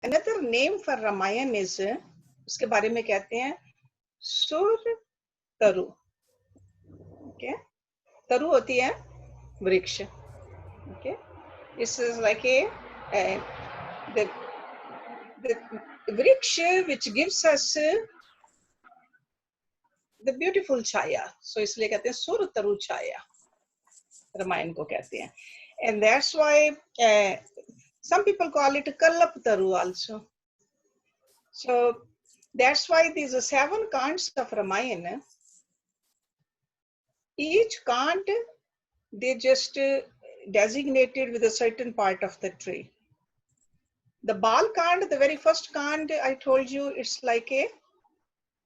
Another name for Ramayan is, उसके बारे में कहते हैं सुर तरु. Okay, तरु होती है वृक्ष. Okay, this is like the vriksha which gives us the beautiful chaya. So इसलिए कहते हैं सुर तरु छाया, रामायण को कहते हैं. And that's why some people call it Kallap Taru also. So that's why these 7 kands of Ramayana, each kand they just designated with a certain part of the tree. The Bal Kand, the very first Kand, I told you, it's like a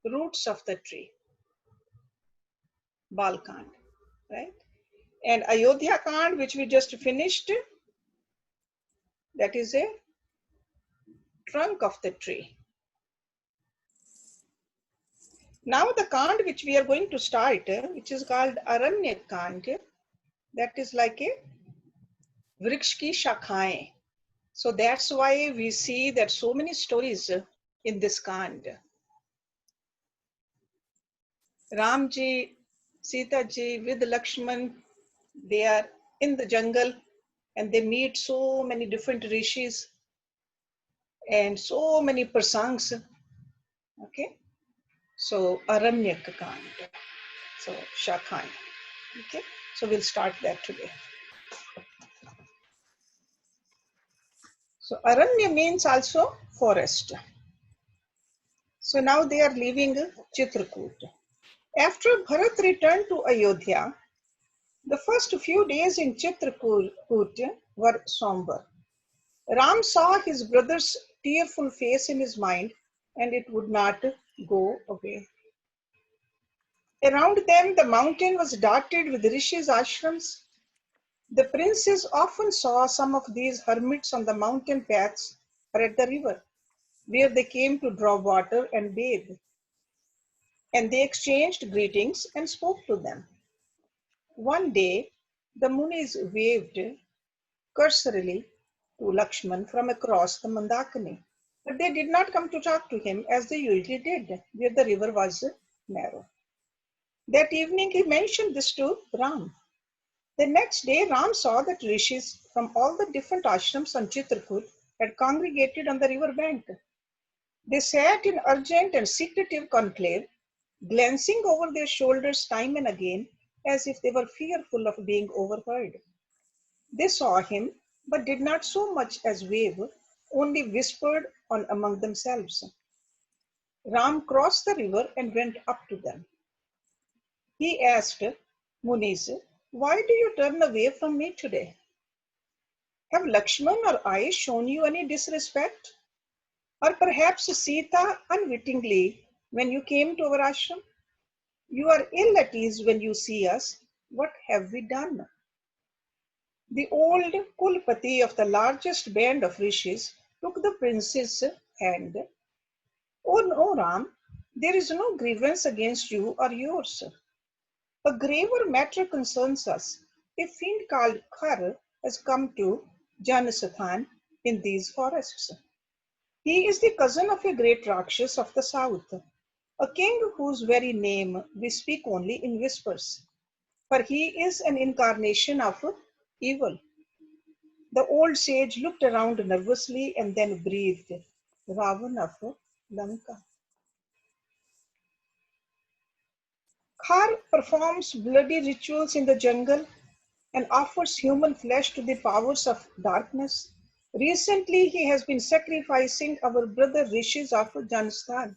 roots of the tree. Bal Kand, right? And Ayodhya Kand, which we just finished, that is a trunk of the tree. Now the Kand which we are going to start, which is called Aranya Kanda, that is like a Vriksh ki Shakhaएं. So that's why we see that so many stories in this Kand. Ramji, Sita ji with Lakshman, they are in the jungle and they meet so many different rishis and so many prasangs. Okay, so Aranyak Kand, so Shakhaएं. Okay, so we'll start that today. So Aranya means also forest. So now they are leaving Chitrakuta. After Bharat returned to Ayodhya, the first few days in Chitrakuta were somber. Ram saw his brother's tearful face in his mind and it would not go away. Around them, the mountain was dotted with rishis' ashrams. The princes often saw some of these hermits on the mountain paths or at the river, where they came to draw water and bathe. And they exchanged greetings and spoke to them. One day, the Munis waved cursorily to Lakshman from across the Mandakini, but they did not come to talk to him as they usually did, where the river was narrow. That evening, he mentioned this to Ram. The next day, Ram saw that rishis from all the different ashrams on Chitrakoot had congregated on the river bank. They sat in urgent and secretive conclave, glancing over their shoulders time and again as if they were fearful of being overheard. They saw him, but did not so much as wave, only whispered on among themselves. Ram crossed the river and went up to them. He asked, Munis, why do you turn away from me today? Have Lakshman or I shown you any disrespect? Or perhaps Sita unwittingly when you came to our ashram? You are ill at ease when you see us. What have we done? The old Kulpati of the largest band of rishis took the prince's hand. Oh no, Ram, there is no grievance against you or yours. A graver matter concerns us. A fiend called Khar has come to Janasathan in these forests. He is the cousin of a great Rakshas of the south, a king whose very name we speak only in whispers, for he is an incarnation of evil. The old sage looked around nervously and then breathed, Ravan of Lanka. Khar performs bloody rituals in the jungle and offers human flesh to the powers of darkness. Recently, he has been sacrificing our brother rishis of Janasthan.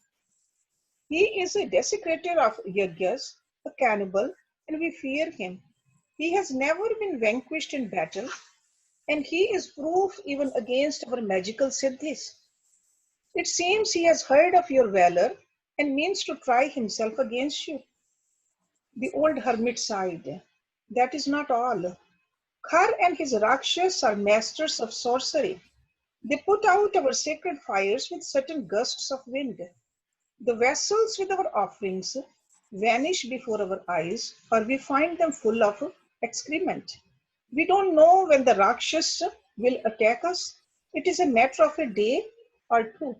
He is a desecrator of yajnas, a cannibal, and we fear him. He has never been vanquished in battle, and he is proof even against our magical siddhis. It seems he has heard of your valor and means to try himself against you. The old hermit sighed. That is not all. Khar and his Rakshas are masters of sorcery. They put out our sacred fires with certain gusts of wind. The vessels with our offerings vanish before our eyes, or we find them full of excrement. We don't know when the Rakshas will attack us. It is a matter of a day or two.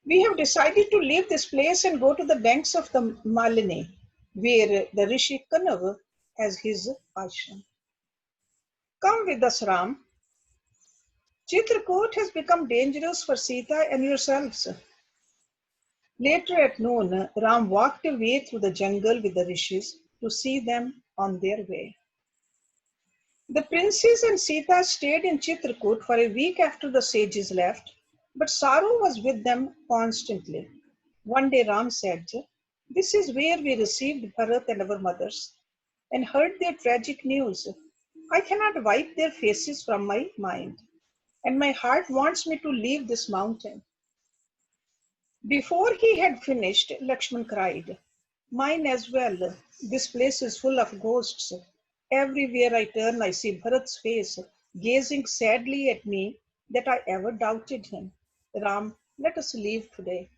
We have decided to leave this place and go to the banks of the Malini, where the Rishi Kanav has his ashram. Come with us, Ram. Chitrakuta has become dangerous for Sita and yourselves. Later at noon, Ram walked away through the jungle with the rishis to see them on their way. The princess and Sita stayed in Chitrakoot for a week after the sages left, but sorrow was with them constantly. One day Ram said, "This is where we received Bharat and our mothers, and heard their tragic news. I cannot wipe their faces from my mind, and my heart wants me to leave this mountain." Before he had finished, Lakshman cried, "Mine as well. This place is full of ghosts. Everywhere I turn, I see Bharat's face, gazing sadly at me that I ever doubted him. Ram, let us leave today."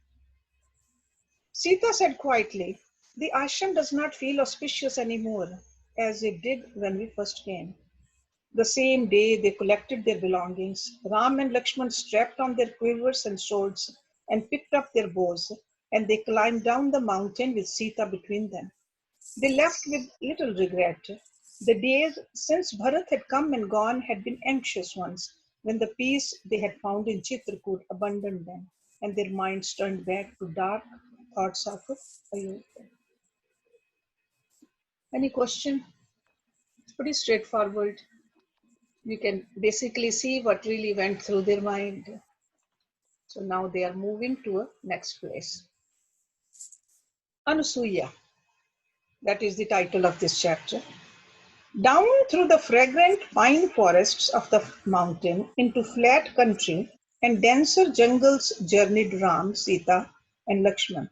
Sita said quietly, "The ashram does not feel auspicious anymore, as it did when we first came." The same day they collected their belongings. Ram and Lakshman strapped on their quivers and swords and picked up their bows, and they climbed down the mountain with Sita between them. They left with little regret. The days since Bharat had come and gone had been anxious ones, when the peace they had found in Chitrakoot abandoned them, and their minds turned back to dark thoughts of Ayodhya. Any question? It's pretty straightforward. You can basically see what really went through their mind. So now they are moving to a next place. Anasuya, that is the title of this chapter. Down through the fragrant pine forests of the mountain into flat country and denser jungles journeyed Ram, Sita, and Lakshman.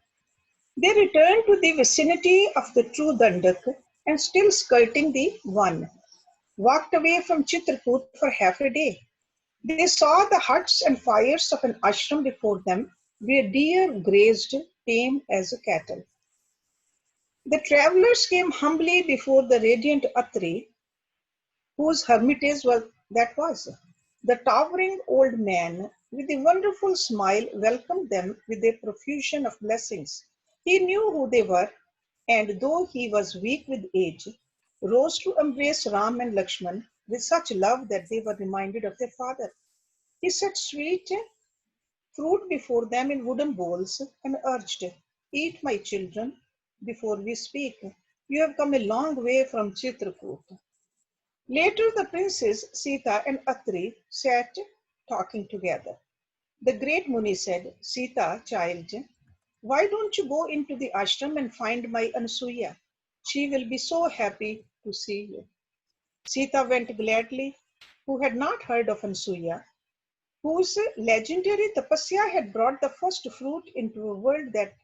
They returned to the vicinity of the true Dandak and still skirting the Van, walked away from Chitrakoot for half a day. They saw the huts and fires of an ashram before them, where deer grazed tame as cattle. The travelers came humbly before the radiant Atri, whose hermitage that was. The towering old man, with a wonderful smile, welcomed them with a profusion of blessings. He knew who they were, and though he was weak with age, rose to embrace Ram and Lakshman with such love that they were reminded of their father. He set sweet fruit before them in wooden bowls and urged, "Eat, my children, before we speak. You have come a long way from Chitrakuta." Later, the princes Sita and Atri sat talking together. The great Muni said, "Sita, child, why don't you go into the ashram and find my Anasuya? She will be so happy to see you." Sita went gladly, who had not heard of Anasuya, whose legendary tapasya had brought the first fruit into a world that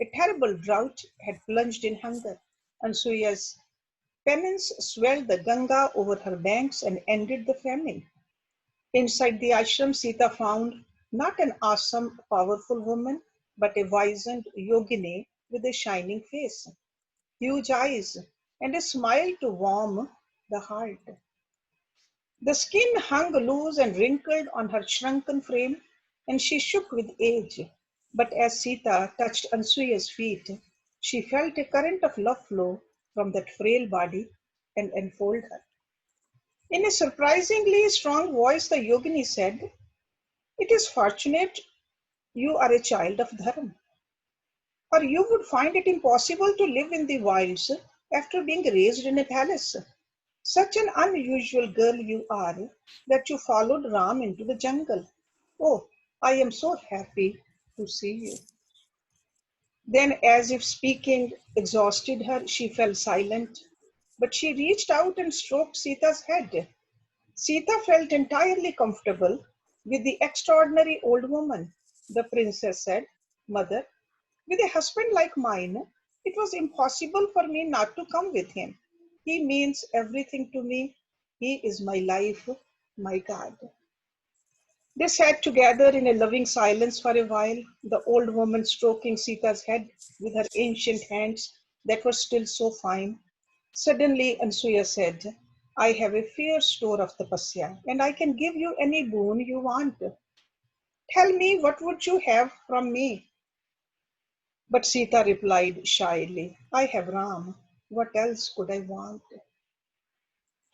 a terrible drought had plunged in hunger. Anasuya's penance swelled the Ganga over her banks and ended the famine. Inside the ashram, Sita found not an awesome, powerful woman, but a wizened yogini with a shining face, huge eyes, and a smile to warm the heart. The skin hung loose and wrinkled on her shrunken frame, and she shook with age. But as Sita touched Ansuya's feet, she felt a current of love flow from that frail body and enfold her. In a surprisingly strong voice, the yogini said, "It is fortunate you are a child of Dharma, or you would find it impossible to live in the wilds after being raised in a palace. Such an unusual girl you are that you followed Ram into the jungle. Oh, I am so happy to see you." Then, as if speaking exhausted her, she fell silent. But she reached out and stroked Sita's head. Sita felt entirely comfortable with the extraordinary old woman. The princess said, "Mother, with a husband like mine, it was impossible for me not to come with him. He means everything to me. He is my life, my God." They sat together in a loving silence for a while, the old woman stroking Sita's head with her ancient hands that were still so fine. Suddenly, Ansuya said, "I have a fair store of tapasya, and I can give you any boon you want. Tell me, what would you have from me? But Sita replied shyly, I have Ram. What else could I want?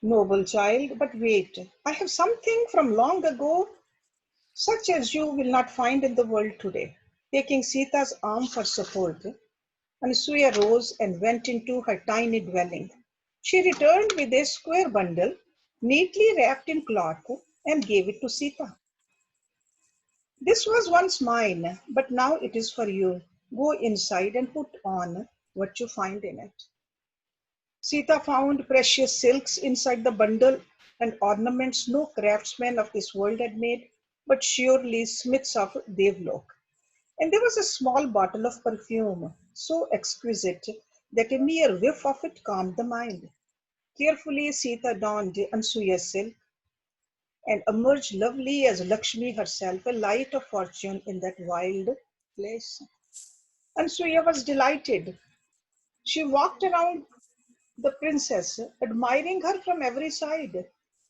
Noble child, but wait. I have something from long ago, such as you will not find in the world today. Taking Sita's arm for support, Anasuya rose and went into her tiny dwelling. She returned with a square bundle, neatly wrapped in cloth, and gave it to Sita. This was once mine, but now it is for you. Go inside and put on what you find in it. Sita found precious silks inside the bundle and ornaments no craftsman of this world had made, but surely smiths of Devlok. And there was a small bottle of perfume, so exquisite that a mere whiff of it calmed the mind. Carefully, Sita donned Ansuya's silk and emerged lovely as Lakshmi herself, a light of fortune in that wild place. Ansuya was delighted. She walked around the princess, admiring her from every side.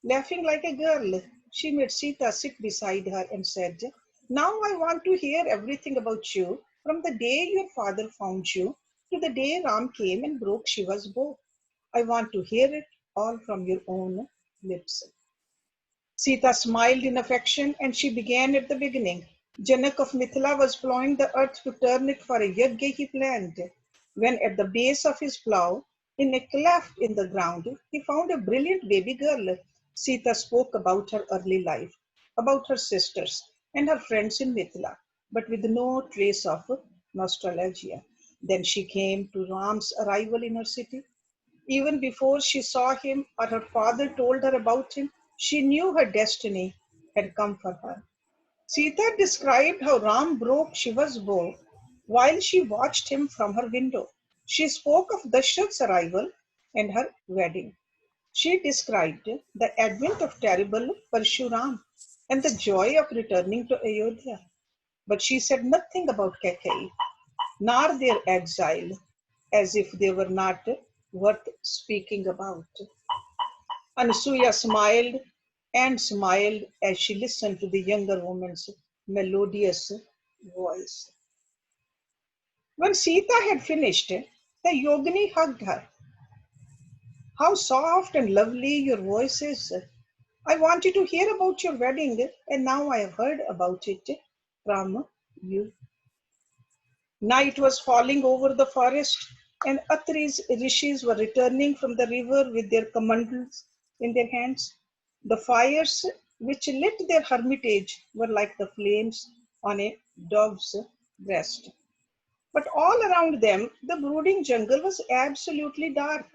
Laughing like a girl, she made Sita sit beside her and said, now I want to hear everything about you, from the day your father found you to the day Ram came and broke Shiva's bow. I want to hear it all from your own lips. Sita smiled in affection and she began at the beginning. Janak of Mithila was plowing the earth to turn it for a yajna he planned. When at the base of his plow, in a cleft in the ground, he found a brilliant baby girl. Sita spoke about her early life, about her sisters and her friends in Mithila, but with no trace of nostalgia. Then she came to Ram's arrival in her city. Even before she saw him or her father told her about him, she knew her destiny had come for her. Sita described how Ram broke Shiva's bow while she watched him from her window. She spoke of Dashrath's arrival and her wedding. She described the advent of terrible Parshuram and the joy of returning to Ayodhya. But she said nothing about Kaikeyi, nor their exile, as if they were not worth speaking about. Anasuya smiled and smiled as she listened to the younger woman's melodious voice. When Sita had finished, the yogini hugged her. How soft and lovely your voice is. I wanted to hear about your wedding, and now I have heard about it from you. Night was falling over the forest, and Atri's rishis were returning from the river with their kamandals in their hands. The fires which lit their hermitage were like the flames on a dove's breast. But all around them, the brooding jungle was absolutely dark.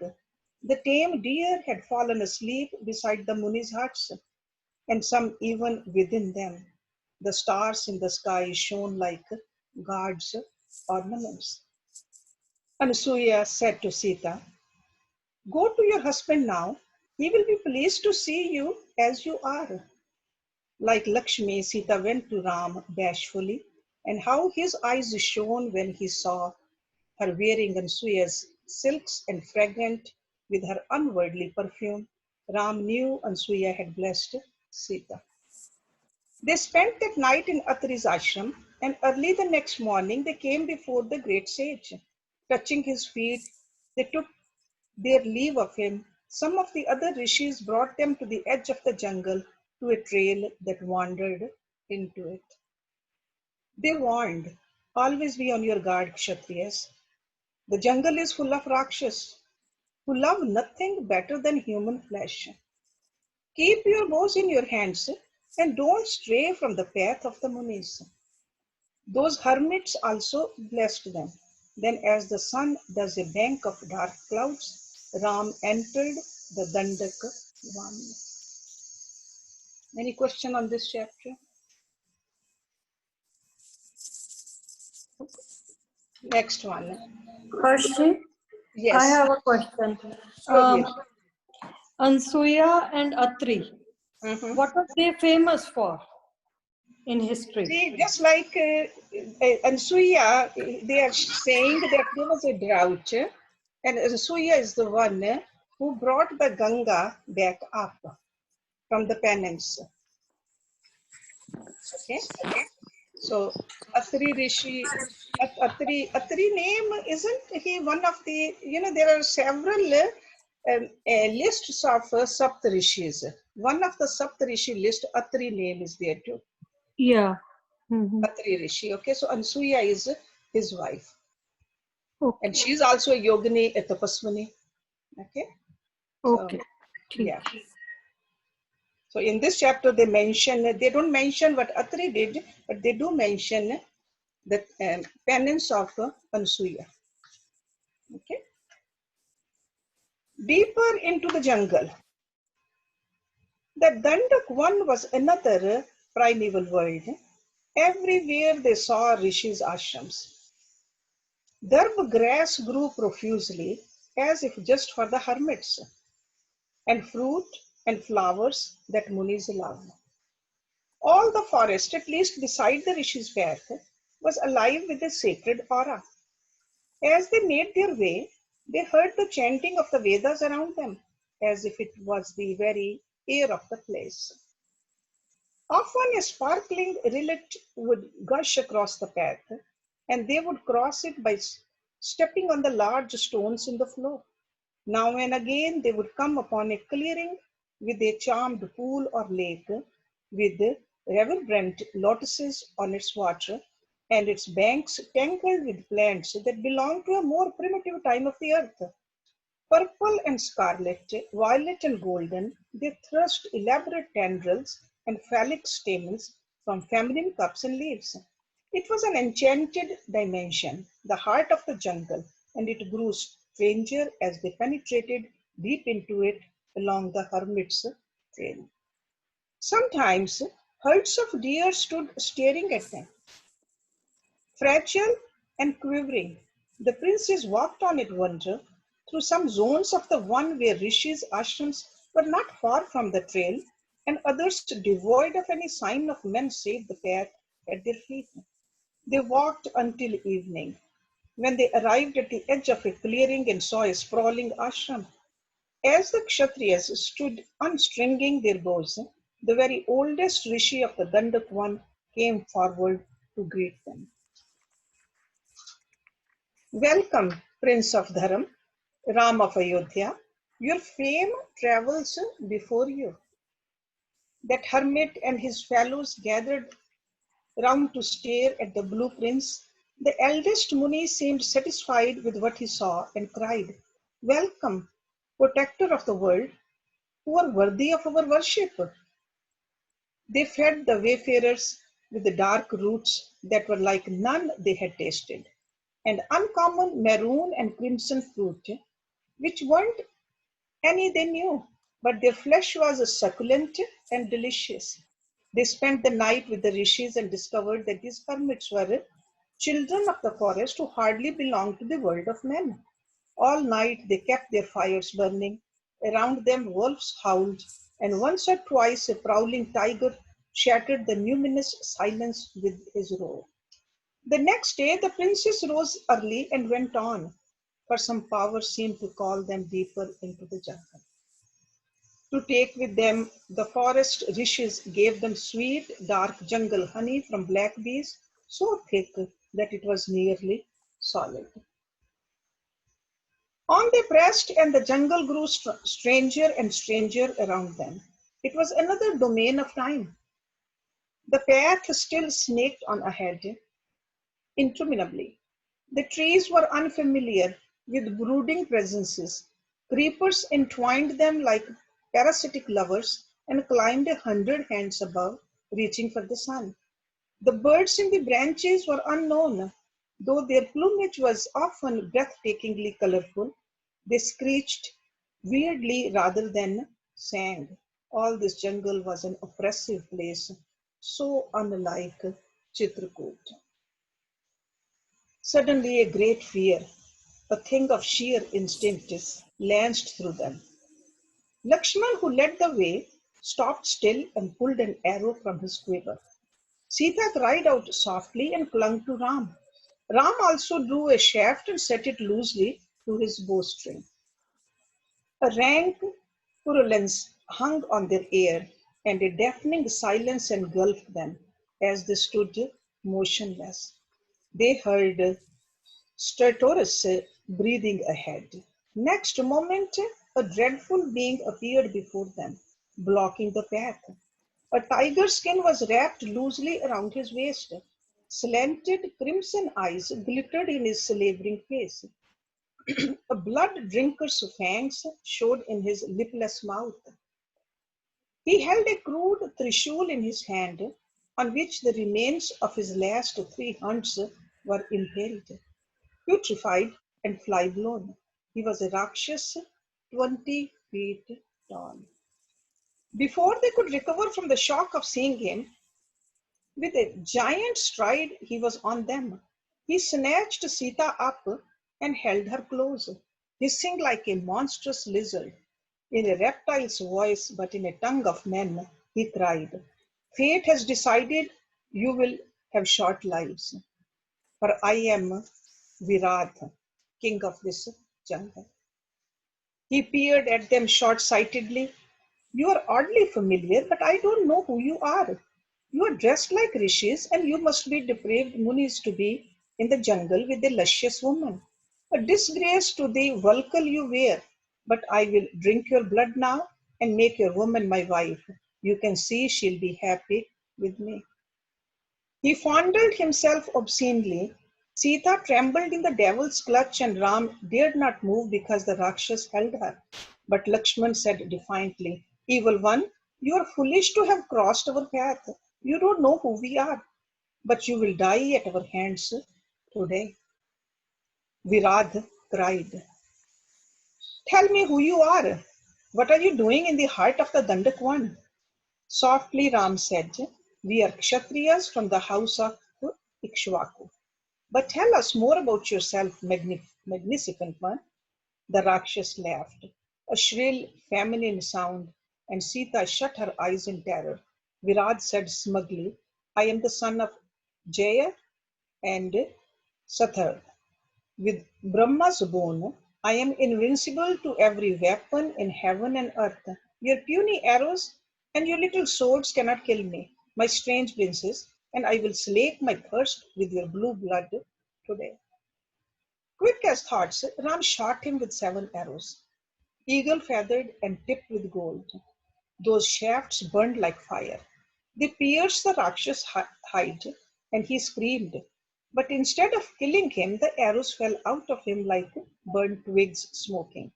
The tame deer had fallen asleep beside the Muni's huts, and some even within them. The stars in the sky shone like guards' ornaments. Anasuya said to Sita, go to your husband now. He will be pleased to see you as you are. Like Lakshmi, Sita went to Ram bashfully, and how his eyes shone when he saw her wearing Anasuya's silks and fragrant with her unworldly perfume. Ram knew Anasuya had blessed Sita. They spent that night in Atri's ashram, and early the next morning they came before the great sage. Touching his feet, they took their leave of him. Some of the other rishis brought them to the edge of the jungle to a trail that wandered into it. They warned, always be on your guard, Kshatriyas. The jungle is full of Rakshas who love nothing better than human flesh. Keep your bows in your hands and don't stray from the path of the Munis. Those hermits also blessed them. Then, as the sun does a bank of dark clouds, Ram entered the Dandak one. Any question on this chapter? Next one. Hershey, I Yes. have a question. Go ahead. Ansuya and Atri, Mhm. what are they famous for in history? See, just like Anasuya, they are saying that there was a drought, and Anasuya is the one who brought the Ganga back up from the penance. Okay. So Atri Rishi, Atri name isn't he one of the, there are several lists of Sapt Rishis. One of the Sapt Rishi list, Atri name is there too. Yeah. Mm-hmm. Atri Rishi. Okay, so Anasuya is his wife. And Okay. she's also a yogini, a tapaswini. Okay, so Okay. ठीक. yeah. So in this chapter, they don't mention what Atri did, but they do mention the penance of Anasuya. Okay. Deeper into the jungle, the Dandak one was another primeval world. Everywhere they saw rishis' ashrams. Dharma grass grew profusely, as if just for the hermits, and fruit and flowers that munis love. All the forest, at least beside the rishis' path, was alive with a sacred aura. As they made their way, they heard the chanting of the Vedas around them, as if it was the very air of the place. Often a sparkling rillet would gush across the path, and they would cross it by stepping on the large stones in the floor. Now and again they would come upon a clearing with a charmed pool or lake, with reverberant lotuses on its water, and its banks tangled with plants that belonged to a more primitive time of the earth. Purple and scarlet, violet and golden, they thrust elaborate tendrils and phallic stamens from feminine cups and leaves. It was an enchanted dimension, the heart of the jungle, and it grew stranger as they penetrated deep into it along the hermit's trail. Sometimes herds of deer stood staring at them, fragile and quivering. The princess walked on in wonder through some zones of the one where rishis' ashrams were not far from the trail, and others devoid of any sign of men save the path at their feet. They walked until evening, when they arrived at the edge of a clearing and saw a sprawling ashram. As the Kshatriyas stood unstringing their bows, the very oldest rishi of the Dandak one came forward to greet them. Welcome, Prince of Dharam, Ram of Ayodhya. Your fame travels before you. That hermit and his fellows gathered round to stare at the blueprints. The eldest Muni seemed satisfied with what he saw and cried, Welcome, protector of the world, who are worthy of our worship. They fed the wayfarers with the dark roots that were like none they had tasted, and uncommon maroon and crimson fruit, which weren't any they knew, but their flesh was succulent and delicious. They spent the night with the rishis and discovered that these hermits were children of the forest who hardly belonged to the world of men. All night they kept their fires burning. Around them wolves howled, and once or twice a prowling tiger shattered the numinous silence with his roar. The next day the princess rose early and went on, for some power seemed to call them deeper into the jungle. To take with them, the forest rishis gave them sweet, dark jungle honey from black bees, so thick that it was nearly solid. On they pressed, and the jungle grew stranger and stranger around them. It was another domain of time. The path still snaked on ahead, interminably. The trees were unfamiliar with brooding presences. Creepers entwined them like parasitic lovers and climbed 100 hands above, reaching for the sun. The birds in the branches were unknown, though their plumage was often breathtakingly colorful. They screeched weirdly rather than sang. All this jungle was an oppressive place, so unlike Chitrakuta. Suddenly, a great fear, a thing of sheer instinct, lanced through them. Lakshman, who led the way, stopped still and pulled an arrow from his quiver. Sita cried out softly and clung to Ram. Ram also drew a shaft and set it loosely to his bowstring. A rank purulence hung on their air, and a deafening silence engulfed them as they stood motionless. They heard stertorous breathing ahead. Next moment, a dreadful being appeared before them, blocking the path. A tiger skin was wrapped loosely around his waist. Slanted crimson eyes glittered in his slavering face. A blood drinker's fangs showed in his lipless mouth. He held a crude trishul in his hand, on which the remains of his last three hunts were impaled. Putrefied and fly-blown, he was a Rakshas 20 feet tall. Before they could recover from the shock of seeing him, with a giant stride he was on them. He snatched Sita up and held her close, hissing like a monstrous lizard. In a reptile's voice, but in a tongue of men, he cried, "Fate has decided you will have short lives, for I am Virat, king of this jungle." He peered at them short-sightedly. "You are oddly familiar, but I don't know who you are. You are dressed like rishis, and you must be depraved munis to be in the jungle with a luscious woman. A disgrace to the vulcal you wear. But I will drink your blood now and make your woman my wife. You can see she'll be happy with me." He fondled himself obscenely. Sita trembled in the devil's clutch, and Ram dared not move because the Rakshas held her. But Lakshman said defiantly, "Evil one, you are foolish to have crossed our path. You don't know who we are, but you will die at our hands today." Virad cried, "Tell me who you are. What are you doing in the heart of the Dandak one?" Softly Ram said, "We are Kshatriyas from the house of Ikshvaku. But tell us more about yourself, magnificent one." The Rakshas laughed, a shrill feminine sound, and Sita shut her eyes in terror. Virad said smugly, "I am the son of Jaya and Sathar. With Brahma's boon, I am invincible to every weapon in heaven and earth. Your puny arrows and your little swords cannot kill me, my strange princess, and I will slake my thirst with your blue blood today." Quick as thoughts, Ram shot him with 7 arrows, eagle feathered and tipped with gold. Those shafts burned like fire. They pierced the Rakshas' hide, and he screamed. But instead of killing him, the arrows fell out of him like burnt twigs smoking.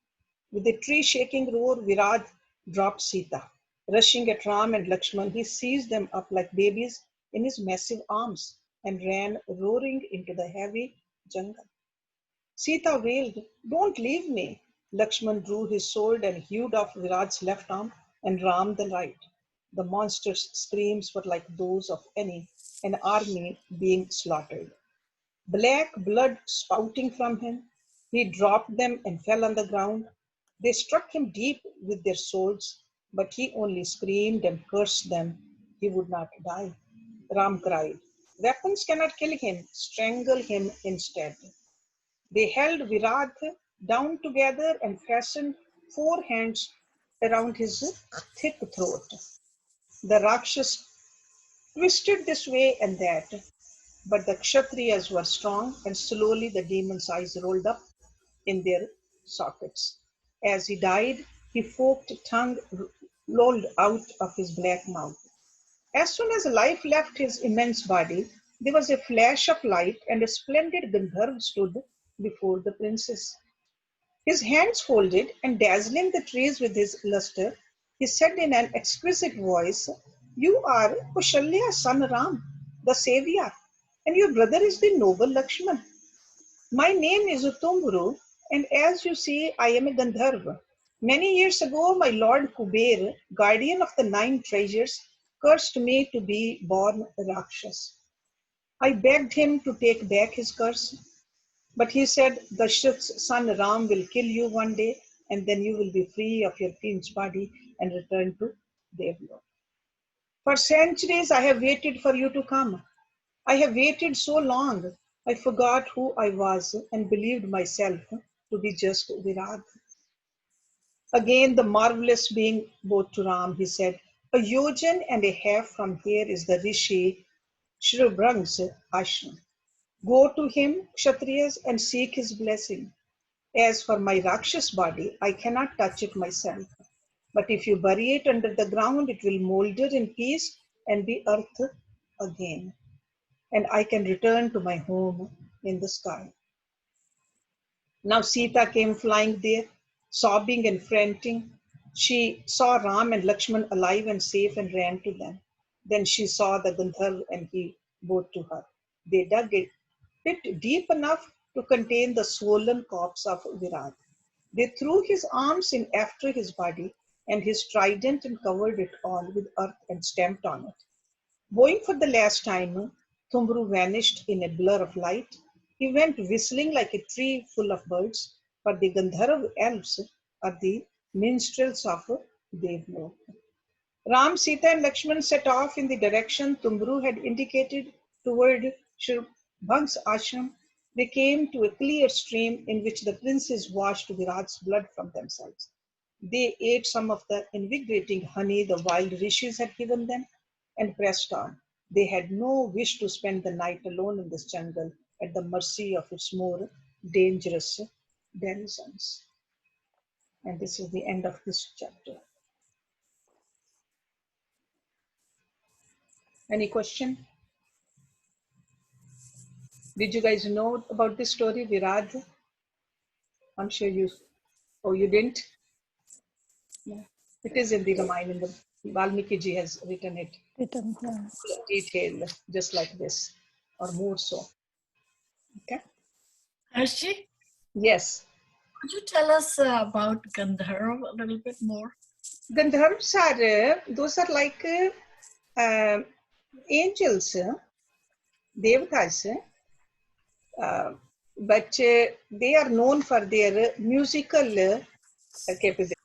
With a tree-shaking roar, Virad dropped Sita. Rushing at Ram and Lakshman, he seized them up like babies in his massive arms and ran roaring into the heavy jungle. Sita wailed, "Don't leave me." Lakshman drew his sword and hewed off Virat's left arm and Ram the right. The monster's screams were like those of an army being slaughtered. Black blood spouting from him, he dropped them and fell on the ground. They struck him deep with their swords, but he only screamed and cursed them. He would not die. Ram cried, "Weapons cannot kill him, strangle him instead." They held Virat down together and fastened 4 hands around his thick throat. The Rakshas twisted this way and that, but the Kshatriyas were strong, and slowly the demon's eyes rolled up in their sockets. As he died, his forked tongue lolled out of his black mouth. As soon as life left his immense body, there was a flash of light, and a splendid Gandharv stood before the princess. His hands folded, and dazzling the trees with his luster, he said in an exquisite voice, "You are Kushalya's son Ram, the savior, and your brother is the noble Lakshman. My name is Utumvru, and as you see, I am a Gandharva. Many years ago, my lord Kuber, guardian of the 9 treasures, cursed me to be born a Rakshas. I begged him to take back his curse, but he said, Dasharat's son Ram will kill you one day, and then you will be free of your fiend's body and return to Devlok. For centuries I have waited for you to come. I have waited so long, I forgot who I was and believed myself to be just Virat." Again, the marvelous being bowed to Ram. He said, "A yojan and a half from here is the Rishi Sharabhanga's ashram. Go to him, Kshatriyas, and seek his blessing. As for my Rakshas body, I cannot touch it myself. But if you bury it under the ground, it will molder in peace and be earth again. And I can return to my home in the sky. Now Sita came flying there, sobbing and frantic. She saw Ram and Lakshman alive and safe and ran to them. Then she saw the Gandharv and he bowed to her. They dug a pit deep enough to contain the swollen corpse of Virat. They threw his arms in after his body and his trident and covered it all with earth and stamped on it. Bowing for the last time, Thumbru vanished in a blur of light. He went whistling like a tree full of birds, for the Gandharv elves are the minstrels of Devlok. Ram, Sita, and Lakshman set off in the direction Thumbru had indicated toward Sharabhanga's ashram. They came to a clear stream in which the princes washed Virat's blood from themselves. They ate some of the invigorating honey the wild rishis had given them and pressed on. They had no wish to spend the night alone in this jungle at the mercy of its more dangerous denizens. And this is the end of this chapter. Any question? Did you guys know about this story, Virat? I'm sure you, oh, you didn't? No. It is in the Ramayan, the Valmiki ji has written it Written, yeah. in detail, just like this, or more so. Okay? Hershey, Yes. could you tell us about Gandharv a little bit more? Gandharvs are, those are like angels, devatas, but they are known for their musical capability.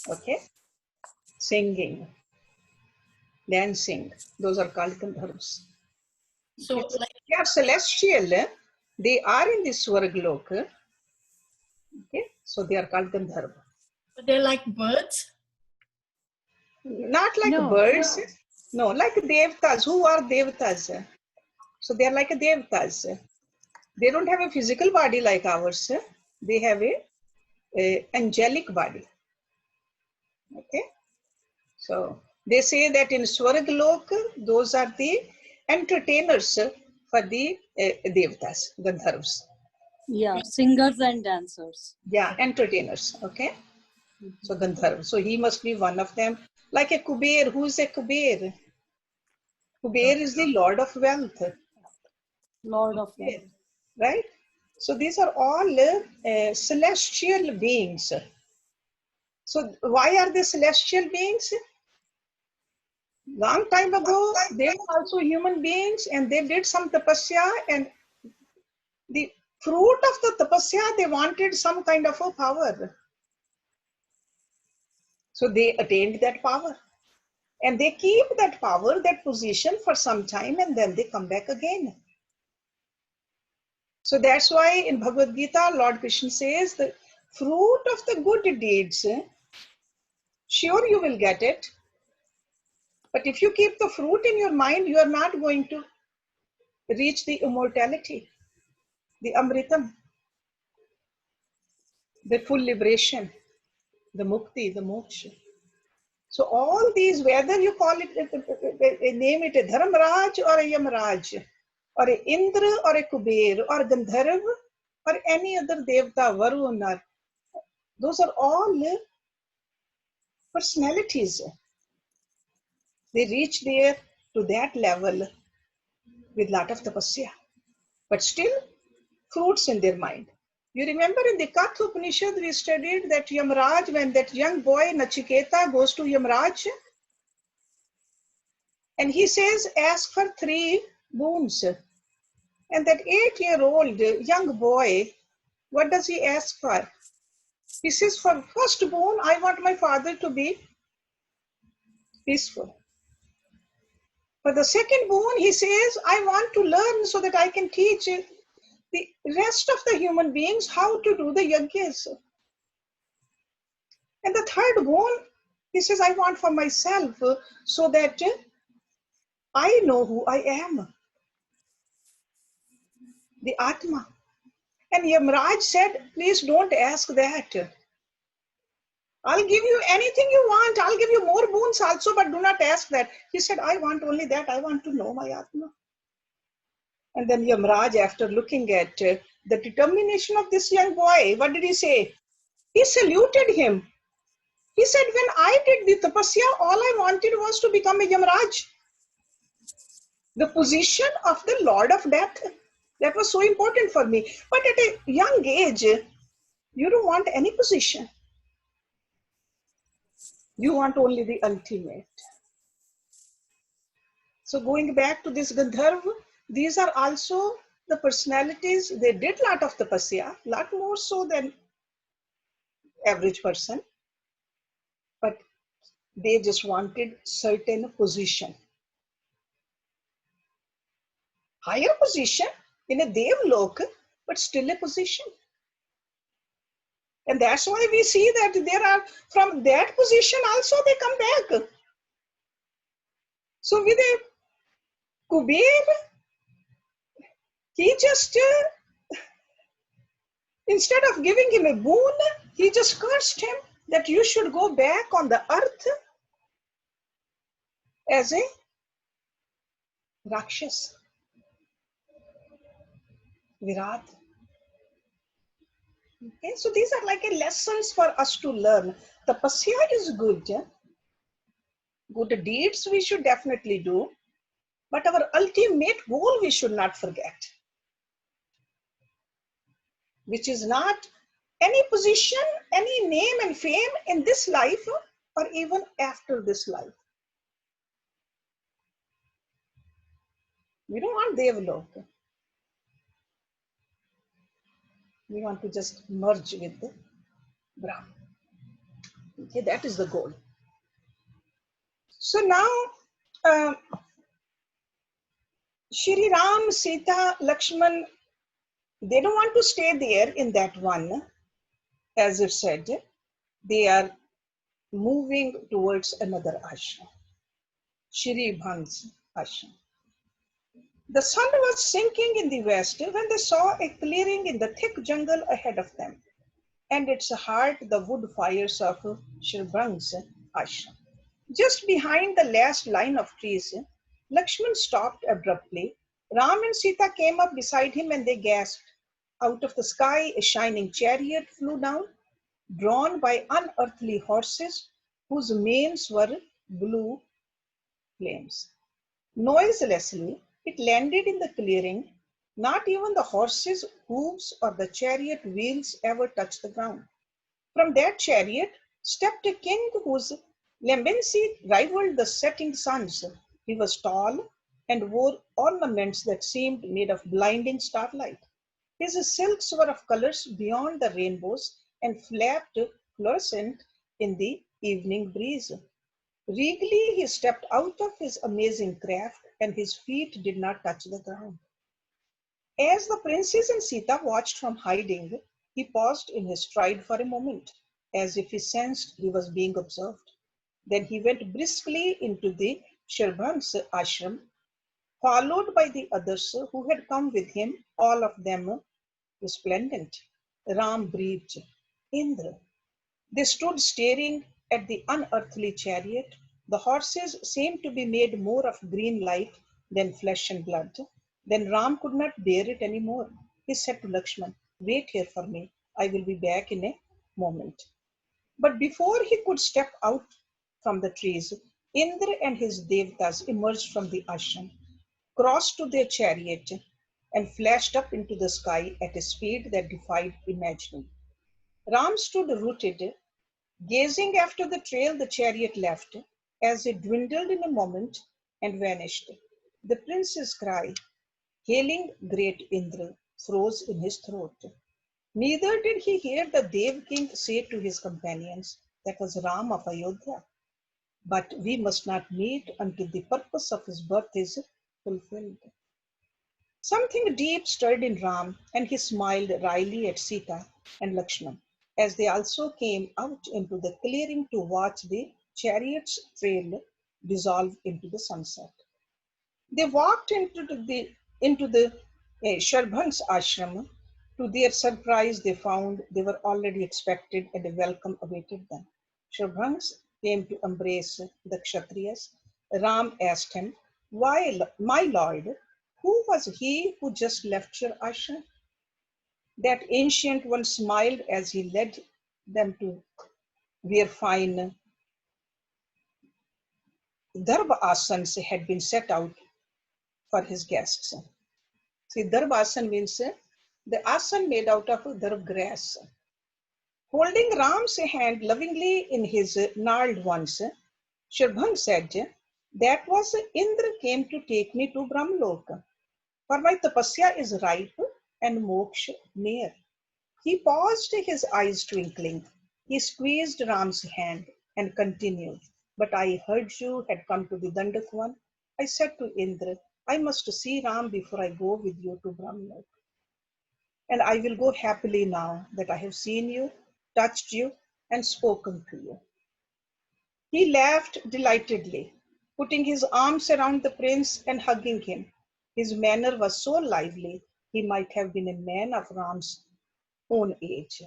Okay? Singing, dancing, those are called Gandharvs. So, like, They are celestial, they are in the Swarglok. Okay? So they are called Gandharva. they're like birds? Not like No. birds. No, like Devtas. Who are Devtas? So they are like Devtas. They don't have a physical body like ours. They have a angelic body. Okay? So they say that in Swargalok, those are the entertainers for the Devtas, Gandharvas. Yeah, singers and dancers. Yeah, entertainers. Okay? So Gandharv. So he must be one of them. Like a Kuber. Who is a Kuber? Kuber is the Lord of Wealth. Lord of Okay, Wealth. right? So these are all celestial beings. So why are they celestial beings? Long time ago, they were also human beings and they did some tapasya, and the fruit of the tapasya, they wanted some kind of a power. So they attained that power. And they keep that power, that position for some time, and then they come back again. So that's why in Bhagavad Gita, Lord Krishna says the fruit of the good deeds, sure you will get it. But if you keep the fruit in your mind, you are not going to reach the immortality, the Amritam, the full liberation, the Mukti, the Moksha. So all these, whether you call it, name it a Dharmaraj or a Yamraj, or a Indra or a Kuber or Gandharv or any other Devta, Varun, or, those are all personalities. They reach there to that level with lot of tapasya, but still fruits in their mind. You remember in the Katha Upanishad we studied that Yamraj, when that young boy Nachiketa goes to Yamraj, and he says, ask for 3 boons. And that 8-year-old young boy, what does he ask for? He says, for first boon, I want my father to be peaceful. For the second boon, he says, I want to learn so that I can teach the rest of the human beings how to do the yajnas. And the third boon, he says, I want for myself so that I know who I am, the Atma. And Yamraj said, please don't ask that. I'll give you anything you want. I'll give you more boons also, but do not ask that. He said, I want only that. I want to know my Atma. And then Yamraj, after looking at the determination of this young boy, what did he say? He saluted him. He said, when I did the tapasya, all I wanted was to become a Yamraj. The position of the Lord of Death, that was so important for me. But at a young age, you don't want any position. You want only the ultimate. So going back to this Gandharva, these are also the personalities. They did a lot of tapasya, a lot more so than average person, but they just wanted certain position. Higher position in a Devlok, but still a position. And that's why we see that there are, from that position also they come back. So with a Kuber, he just, instead of giving him a boon, he just cursed him that you should go back on the earth as a Rakshas, Virat. Okay, so these are like a lessons for us to learn. Tapasya is good. Good deeds we should definitely do, but our ultimate goal we should not forget, which is not any position, any name and fame in this life or even after this life. We don't want Devlok. We want to just merge with the Brahman. Okay, that is the goal. So now, Shri Ram, Sita, Lakshman, they don't want to stay there in that one. As it said, they are moving towards another ashram, Shri Bhang's ashram. The sun was sinking in the west when they saw a clearing in the thick jungle ahead of them, and its heart the wood fires of Sharabhanga's ashram. Just behind the last line of trees, Lakshman stopped abruptly. Ram and Sita came up beside him and they gasped. Out of the sky, a shining chariot flew down, drawn by unearthly horses whose manes were blue flames. Noiselessly, it landed in the clearing. Not even the horses' hooves or the chariot wheels ever touched the ground. From that chariot stepped a king whose lambency rivaled the setting suns. He was tall and wore ornaments that seemed made of blinding starlight. His silks were of colors beyond the rainbows and flapped fluorescent in the evening breeze. Regally, he stepped out of his amazing craft and his feet did not touch the ground. As the princess and Sita watched from hiding, he paused in his stride for a moment, as if he sensed he was being observed. Then he went briskly into the Sharabhanga's ashram, followed by the others who had come with him, all of them resplendent. Ram breathed, Indra. They stood staring at the unearthly chariot. The horses seemed to be made more of green light than flesh and blood. Then Ram could not bear it any more. He said to Lakshman, wait here for me. I will be back in a moment. But before he could step out from the trees, Indra and his devtas emerged from the ashram, crossed to their chariot, and flashed up into the sky at a speed that defied imagining. Ram stood rooted, gazing after the trail the chariot left, as it dwindled in a moment and vanished. The prince's cry, hailing great Indra, froze in his throat. Neither did he hear the Dev king say to his companions, that was Ram of Ayodhya, but we must not meet until the purpose of his birth is fulfilled. Something deep stirred in Ram, and he smiled wryly at Sita and Lakshman as they also came out into the clearing to watch the chariot's trail dissolve into the sunset. They walked into the Sharabhanga's ashram. To their surprise, they found they were already expected and a welcome awaited them. Sharabhanga came to embrace the Kshatriyas. Ram asked him, "Why, my lord, who was he who just left your ashram?" That ancient one smiled as he led them to where fine Dharma asans had been set out for his guests. See, Dharma asan means the asan made out of dharma grass. Holding Ram's hand lovingly in his gnarled ones, Sharabhanga said, "That was Indra came to take me to Brahmaloka, for my tapasya is ripe and moksha near." He paused, his eyes twinkling. He squeezed Ram's hand and continued, "But I heard you had come to the Dandakwan. I said to Indra, I must see Ram before I go with you to Brahmaloka. And I will go happily now that I have seen you, touched you, and spoken to you." He laughed delightedly, putting his arms around the prince and hugging him. His manner was so lively, he might have been a man of Ram's own age.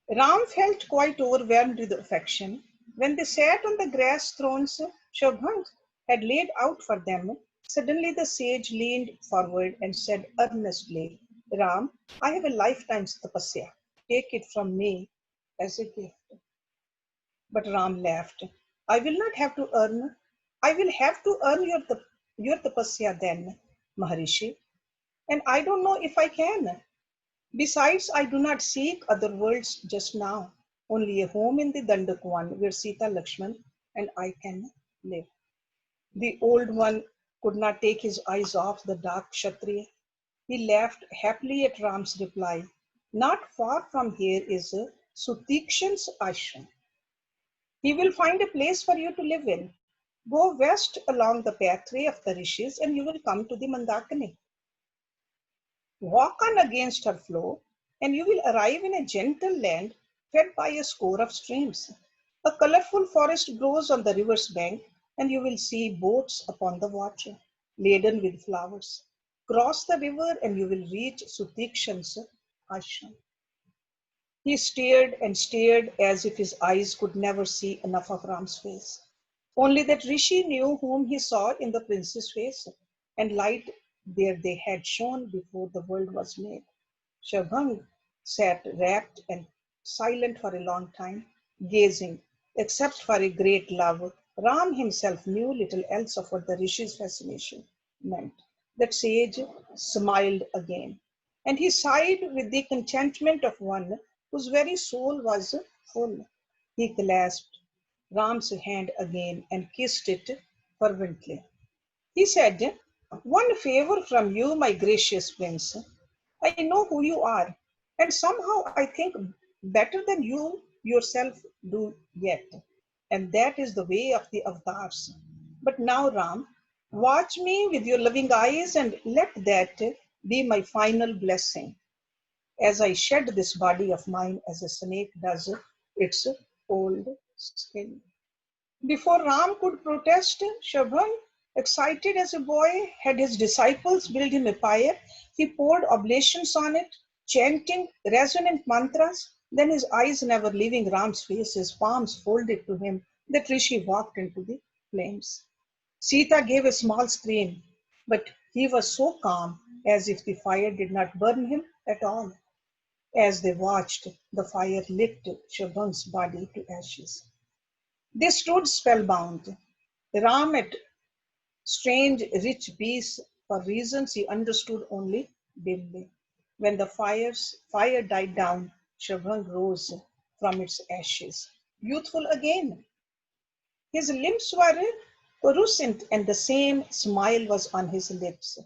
Ram felt quite overwhelmed with affection. When they sat on the grass thrones Sharabhanga had laid out for them, suddenly the sage leaned forward and said earnestly, "Ram, I have a lifetime's tapasya. Take it from me as a gift." But Ram laughed. "I will not have to earn. I will have to earn your tapasya then, Maharishi. And I don't know if I can. Besides, I do not seek other worlds just now. Only a home in the Dandakwan where Sita Lakshman and I can live." The old one could not take his eyes off the dark Kshatriya. He laughed happily at Ram's reply. "Not far from here is Sutikshan's ashram. He will find a place for you to live in. Go west along the pathway of the rishis and you will come to the Mandakini. Walk on against her flow, and you will arrive in a gentle land fed by a score of streams. A colorful forest grows on the river's bank, and you will see boats upon the water, laden with flowers. Cross the river, and you will reach Sutikshan's ashram." He stared and stared as if his eyes could never see enough of Ram's face. Only that Rishi knew whom he saw in the prince's face, and light there they had shone before the world was made. Sharabhanga sat rapt and silent for a long time, gazing, except for a great love. Ram himself knew little else of what the Rishi's fascination meant. That sage smiled again, and he sighed with the contentment of one whose very soul was full. He clasped Ram's hand again and kissed it fervently. He said, "One favor from you, my gracious prince. I know who you are, and somehow I think better than you yourself do yet. And that is the way of the avatars. But now, Ram, watch me with your loving eyes and let that be my final blessing as I shed this body of mine as a snake does its old skin." Before Ram could protest, Sharabhanga, excited as a boy, had his disciples build him a pyre. He poured oblations on it, chanting resonant mantras. Then, his eyes never leaving Ram's face, his palms folded to him, that Rishi walked into the flames. Sita gave a small scream, but he was so calm as if the fire did not burn him at all. As they watched, the fire lit Sharabhanga's body to ashes. They stood spellbound. Ram at strange, rich peace for reasons he understood only dimly. When the fire died down, Sharabhanga rose from its ashes, youthful again. His limbs were coruscant and the same smile was on his lips.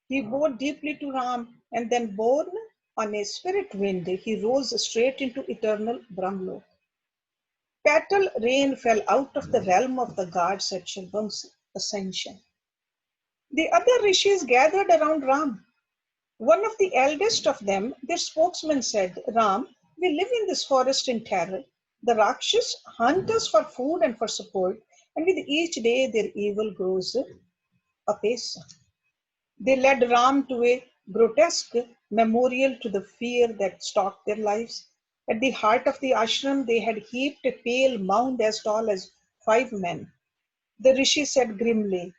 He bowed deeply to Ram and then, borne on a spirit wind, he rose straight into eternal Brahmloka. Petal rain fell out of the realm of the gods at Sharabhanga's ascension. The other rishis gathered around Ram. One of the eldest of them, their spokesman, said, "Ram, we live in this forest in terror. The Rakshas hunt us for food and for support, and with each day their evil grows apace. They led Ram to a grotesque memorial to the fear that stalked their lives. At the heart of the ashram, they had heaped a pale mound as tall as 5 men. The rishi said grimly,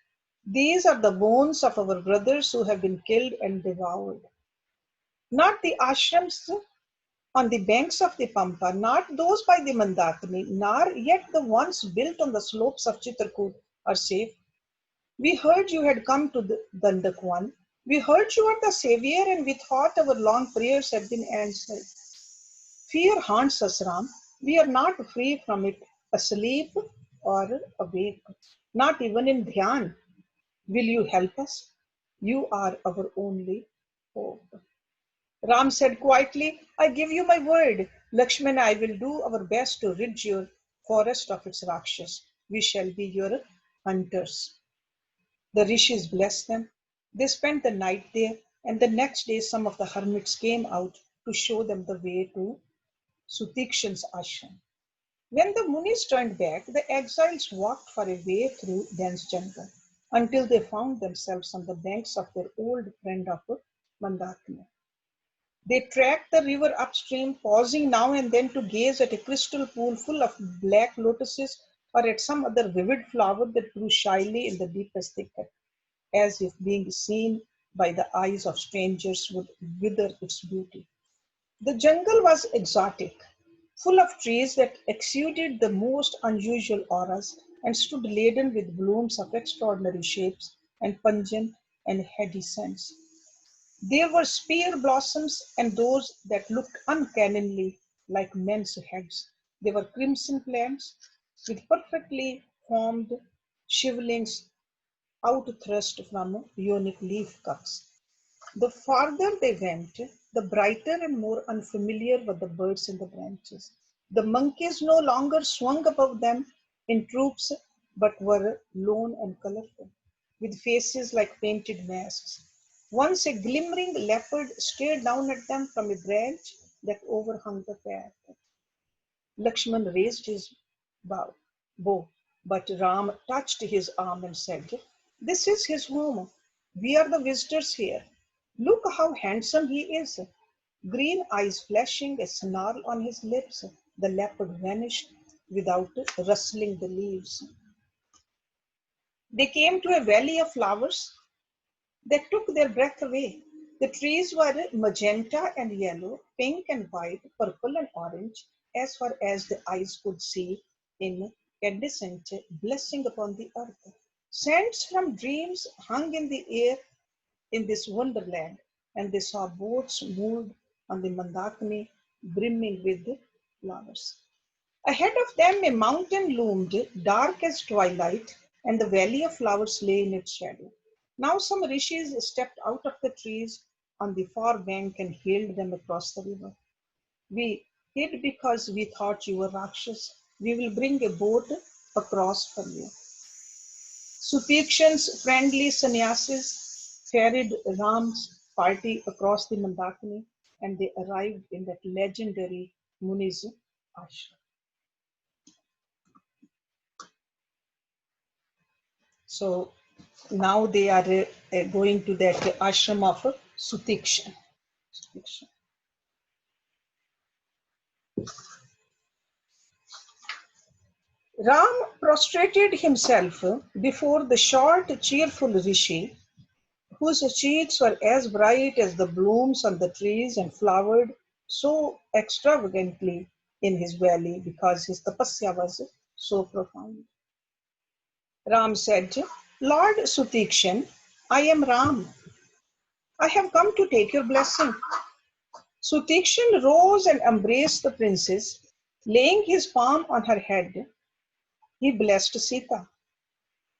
"These are the bones of our brothers who have been killed and devoured. Not the ashrams on the banks of the Pampa, not those by the Mandakini, nor yet the ones built on the slopes of Chitrakuta are safe. We heard you had come to the Dandakwan. We heard you are the savior, and we thought our long prayers had been answered. Fear haunts us, Ram. We are not free from it, asleep or awake, not even in dhyan. Will you help us? You are our only hope." Ram said quietly, "I give you my word. Lakshman, I will do our best to rid your forest of its Rakshas. We shall be your hunters." The rishis blessed them. They spent the night there, and the next day some of the hermits came out to show them the way to Sutikshan's ashram. When the munis turned back, the exiles walked for a way through dense jungle until they found themselves on the banks of their old friend of Mandakini. They tracked the river upstream, pausing now and then to gaze at a crystal pool full of black lotuses or at some other vivid flower that grew shyly in the deepest thicket, as if being seen by the eyes of strangers would wither its beauty. The jungle was exotic, full of trees that exuded the most unusual auras and stood laden with blooms of extraordinary shapes and pungent and heady scents. There were spear blossoms and those that looked uncannily like men's heads. There were crimson plants with perfectly formed shrivelings out-thrust from ionic leaf cups. The farther they went, the brighter and more unfamiliar were the birds in the branches. The monkeys no longer swung above them in troops, but were lone and colorful, with faces like painted masks. Once a glimmering leopard stared down at them from a branch that overhung the path. Lakshman raised his bow, but Ram touched his arm and said, "This is his home. We are the visitors here. Look how handsome he is." Green eyes flashing, a snarl on his lips, the leopard vanished without rustling the leaves. They came to a valley of flowers that took their breath away. The trees were magenta and yellow, pink and white, purple and orange, as far as the eyes could see in incandescent blessing upon the earth. Scents from dreams hung in the air in this wonderland, and they saw boats moored on the Mandakini brimming with flowers. Ahead of them, a mountain loomed, dark as twilight, and the valley of flowers lay in its shadow. Now some rishis stepped out of the trees on the far bank and hailed them across the river. "We hid because we thought you were Rakshas. We will bring a boat across for you." Sutikshan's friendly sannyasis ferried Ram's party across the Mandakini, and they arrived in that legendary Muni's ashram. So now they are going to that ashram of Sutikshan. Ram prostrated himself before the short, cheerful rishi, whose cheeks were as bright as the blooms on the trees and flowered so extravagantly in his valley because his tapasya was so profound. Ram said, "Lord Sutikshan, I am Ram. I have come to take your blessing." Sutikshan rose and embraced the princess. Laying his palm on her head, he blessed Sita.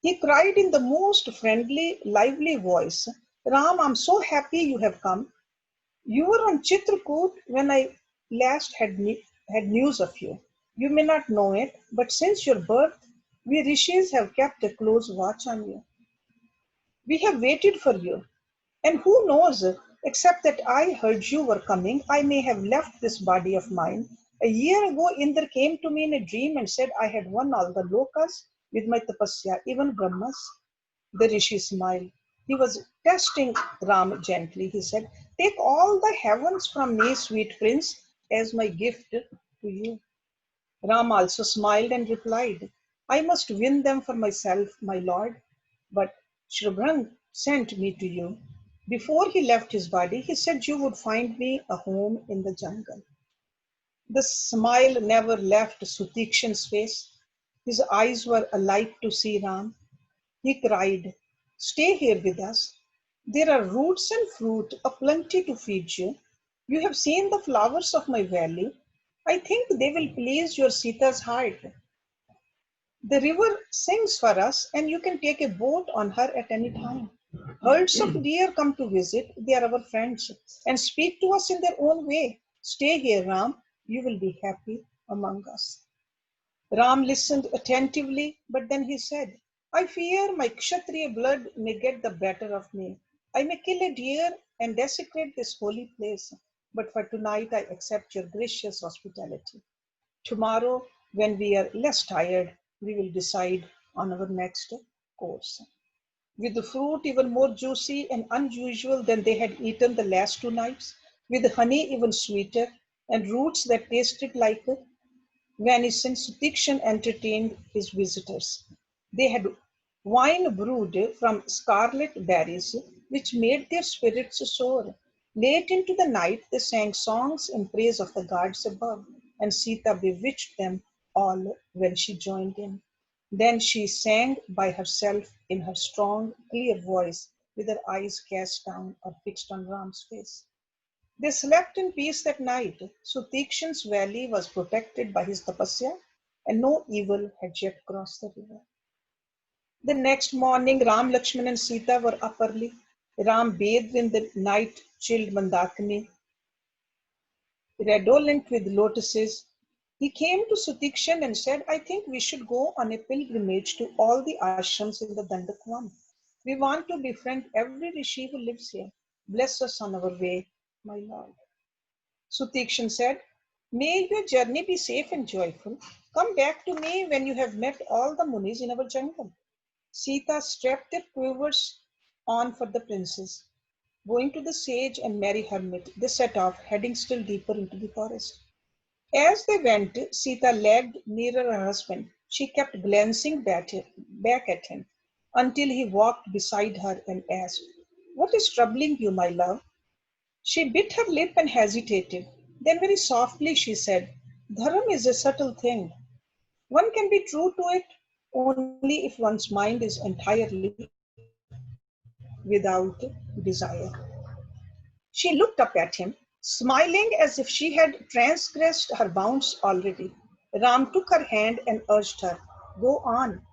He cried in the most friendly, lively voice, "Ram, I'm so happy you have come. You were on Chitrakuta when I last had news of you. You may not know it, but since your birth, we rishis have kept a close watch on you. We have waited for you. And who knows, except that I heard you were coming, I may have left this body of mine. A year ago, Indra came to me in a dream and said I had won all the lokas with my tapasya, even Brahmas. The rishi smiled. He was testing Ram gently. He said, "Take all the heavens from me, sweet prince, as my gift to you." Ram also smiled and replied, "I must win them for myself, my lord. But Sharabhanga sent me to you. Before he left his body, he said you would find me a home in the jungle." The smile never left Sutikshan's face. His eyes were alight to see Ram. He cried, "Stay here with us. There are roots and fruit aplenty to feed you. You have seen the flowers of my valley. I think they will please your Sita's heart. The river sings for us, and you can take a boat on her at any time. Herds of deer come to visit, they are our friends, and speak to us in their own way. Stay here, Ram, you will be happy among us." Ram listened attentively, but then he said, "I fear my Kshatriya blood may get the better of me. I may kill a deer and desecrate this holy place, but for tonight I accept your gracious hospitality. Tomorrow, when we are less tired, we will decide on our next course." With the fruit even more juicy and unusual than they had eaten the last 2 nights, with honey even sweeter, and roots that tasted like venison, Sutikshan entertained his visitors. They had wine brewed from scarlet berries, which made their spirits soar. Late into the night, they sang songs in praise of the gods above, and Sita bewitched them all when she joined in. Then she sang by herself in her strong, clear voice, with her eyes cast down or fixed on Ram's face. They slept in peace that night. Sutikshan's valley was protected by his tapasya, and no evil had yet crossed the river. The next morning, Ram, Lakshman, and Sita were up early. Ram bathed in the night chilled Mandakini, redolent with lotuses. He came to Sutikshan and said, "I think we should go on a pilgrimage to all the ashrams in the Dandakwan. We want to befriend every rishi who lives here. Bless us on our way, my lord." Sutikshan said, "May your journey be safe and joyful. Come back to me when you have met all the munis in our jungle." Sita strapped their quivers on for the princes. Going to the sage and merry hermit, they set off, heading still deeper into the forest. As they went, Sita lagged nearer her husband. She kept glancing back at him until he walked beside her and asked, "What is troubling you, my love?" She bit her lip and hesitated. Then very softly she said, "Dharma is a subtle thing. One can be true to it only if one's mind is entirely without desire." She looked up at him, smiling as if she had transgressed her bounds already. Ram took her hand and urged her, "Go on."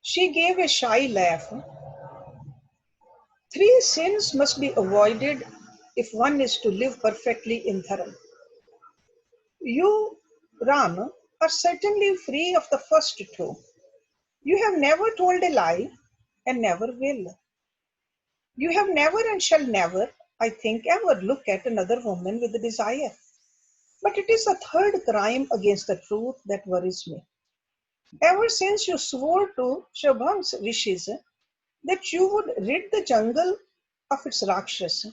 She gave a shy laugh. "Three sins must be avoided if one is to live perfectly in Dharma. You, Ram, are certainly free of the first two. You have never told a lie and never will. You have never and shall never, I think, ever look at another woman with a desire. But it is the third crime against the truth that worries me. Ever since you swore to Sharabhanga's rishis that you would rid the jungle of its Rakshas,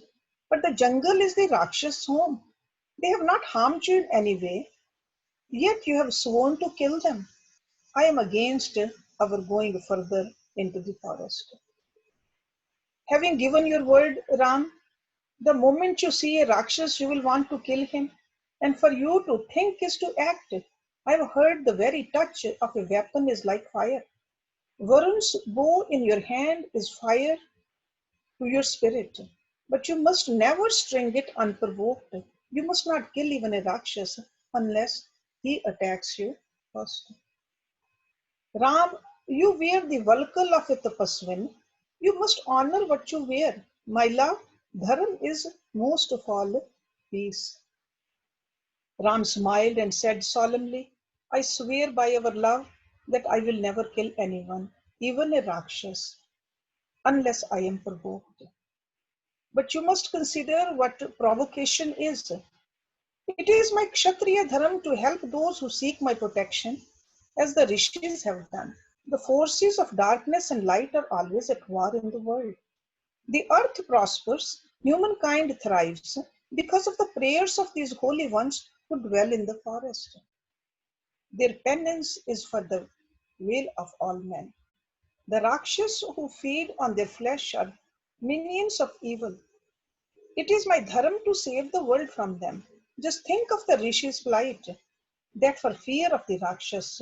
but the jungle is the Rakshas' home. They have not harmed you in any way, yet you have sworn to kill them. I am against our going further into the forest. Having given your word, Ram, the moment you see a Rakshas, you will want to kill him. And for you to think is to act. I have heard the very touch of a weapon is like fire. Varun's bow in your hand is fire to your spirit. But you must never string it unprovoked. You must not kill even a Rakshas unless he attacks you first. Ram, you wear the valkal of a tapaswin. You must honor what you wear. My love, Dharma is most of all peace. Ram smiled and said solemnly, "I swear by our love that I will never kill anyone, even a Rakshas, unless I am provoked. But you must consider what provocation is. It is my Kshatriya dharma to help those who seek my protection, as the rishis have done. The forces of darkness and light are always at war in the world. The earth prospers, humankind thrives because of the prayers of these holy ones who dwell in the forest. Their penance is for the will of all men. The Rakshas who feed on their flesh are minions of evil. It is my dharma to save the world from them. Just think of the Rishi's plight, that for fear of the Rakshas,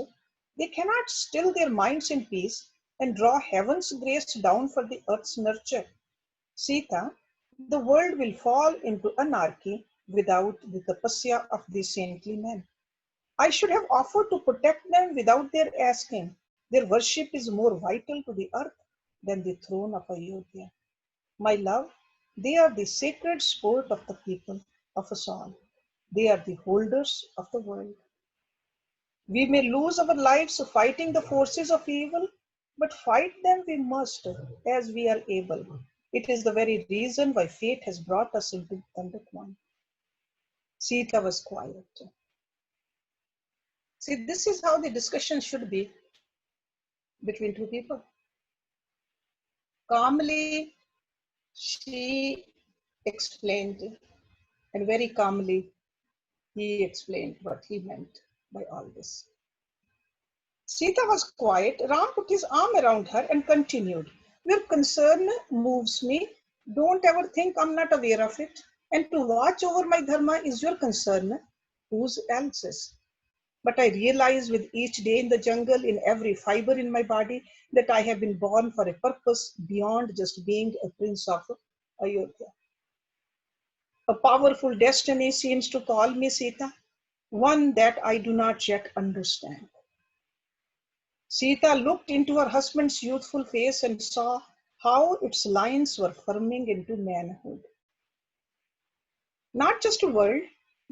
they cannot still their minds in peace and draw heaven's grace down for the earth's nurture. Sita, the world will fall into anarchy without the tapasya of these saintly men. I should have offered to protect them without their asking. Their worship is more vital to the earth than the throne of Ayodhya. My love, they are the sacred sport of the people, of us all. They are the holders of the world. We may lose our lives fighting the forces of evil, but fight them we must as we are able. It is the very reason why fate has brought us into Thunderquan. Sita was quiet. See, this is how the discussion should be between two people. Calmly, she explained, and very calmly, he explained what he meant by all this. Sita was quiet. Ram put his arm around her and continued. Your concern moves me. Don't ever think I'm not aware of it. And to watch over my dharma is your concern. Whose else's? But I realize with each day in the jungle, in every fiber in my body, that I have been born for a purpose beyond just being a prince of Ayodhya. A powerful destiny seems to call me, Sita, one that I do not yet understand. Sita looked into her husband's youthful face and saw how its lines were forming into manhood. Not just a world,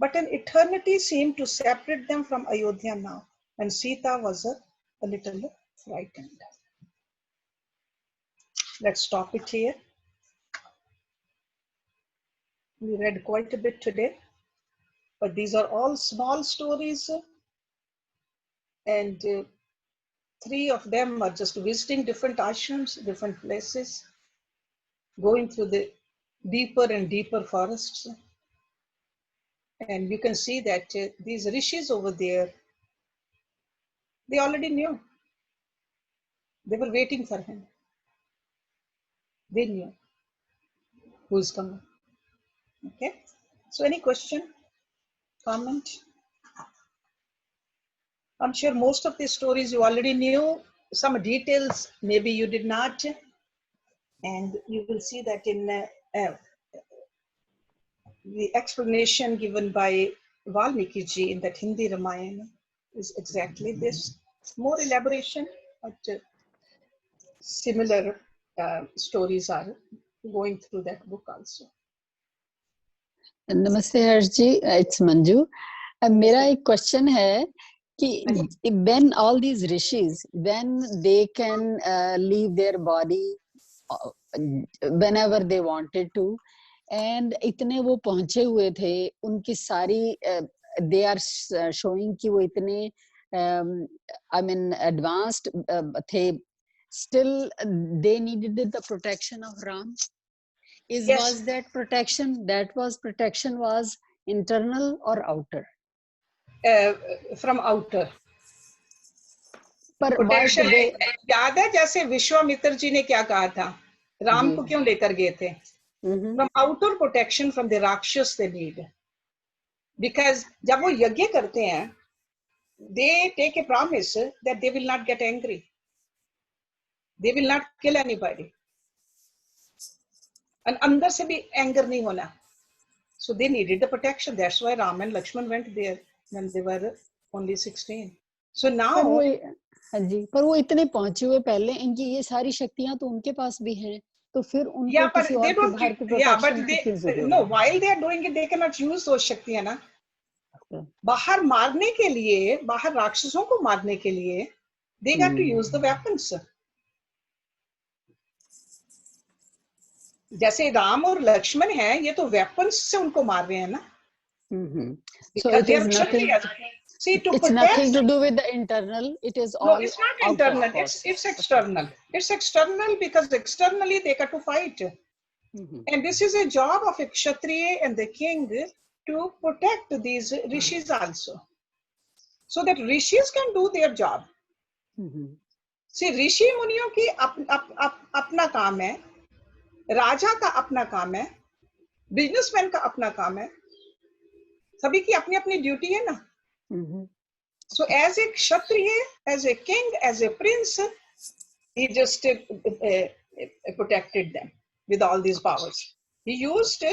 but an eternity seemed to separate them from Ayodhya now, and Sita was a little frightened. Let's stop it here. We read quite a bit today, but these are all small stories, and three of them are just visiting different ashrams, different places, going through the deeper and deeper forests. And you can see that these rishis over there, they already knew. They were waiting for him. They knew who is coming. Okay. So any question, comment? I'm sure most of these stories you already knew. Some details maybe you did not. And you will see that in the explanation given by Valmiki ji in that Hindi Ramayan is exactly this. More elaboration, but similar stories are going through that book also. नमस्ते हर्ष जी, it's Manju. मेरा एक question है कि when all these rishis, when they can leave their body whenever they wanted to, and इतने वो पहुंचे हुए थे, उनकी सारी they are showing कि वो इतने I mean advanced थे, still they needed the protection of Ram. Yes. Was that protection was internal or outer? From outer. पर Protection याद है जैसे विश्वामित्र जी ने क्या कहा था, राम को क्यों लेकर गए थे? From outer protection from the Rakshas they need. Because जब वो यज्ञ करते हैं, they take a promise that they will not get angry. They will not kill anybody. And अंदर से भी anger नहीं होना. So they needed the protection. That's why Ram and Lakshman went there when they were only 16. So now. हाँ जी, पर वो इतने पहुंचे हुए पहले, इनकी ये सारी शक्तियां तो उनके पास भी हैं, तो फिर उनको किसी और के बाहर की प्रोटेक्शन की क्यों जरूरत है? No, while they are doing it, they cannot use those शक्तियां ना. बाहर मारने के लिए, बाहर राक्षसों को मारने के लिए, they got to use the weapons. जैसे राम और लक्ष्मण हैं, ये तो weapons से उनको मार रहे हैं ना. So it is nothing. See, to It's protect. nothing to do with the internal. It is No, all it's not outer internal. forces. It's external. It's external because externally they got to fight. And this is a job of a Kshatriya and the king to protect these rishis also, so that rishis can do their job. See, ऋषि मुनियों की अपना काम है, राजा का अपना काम है, businessman का अपना काम है, सभी की अपनी अपनी ड्यूटी है ना. So as a kshatriya, as a king, as a prince, he just protected them with all these powers. He used,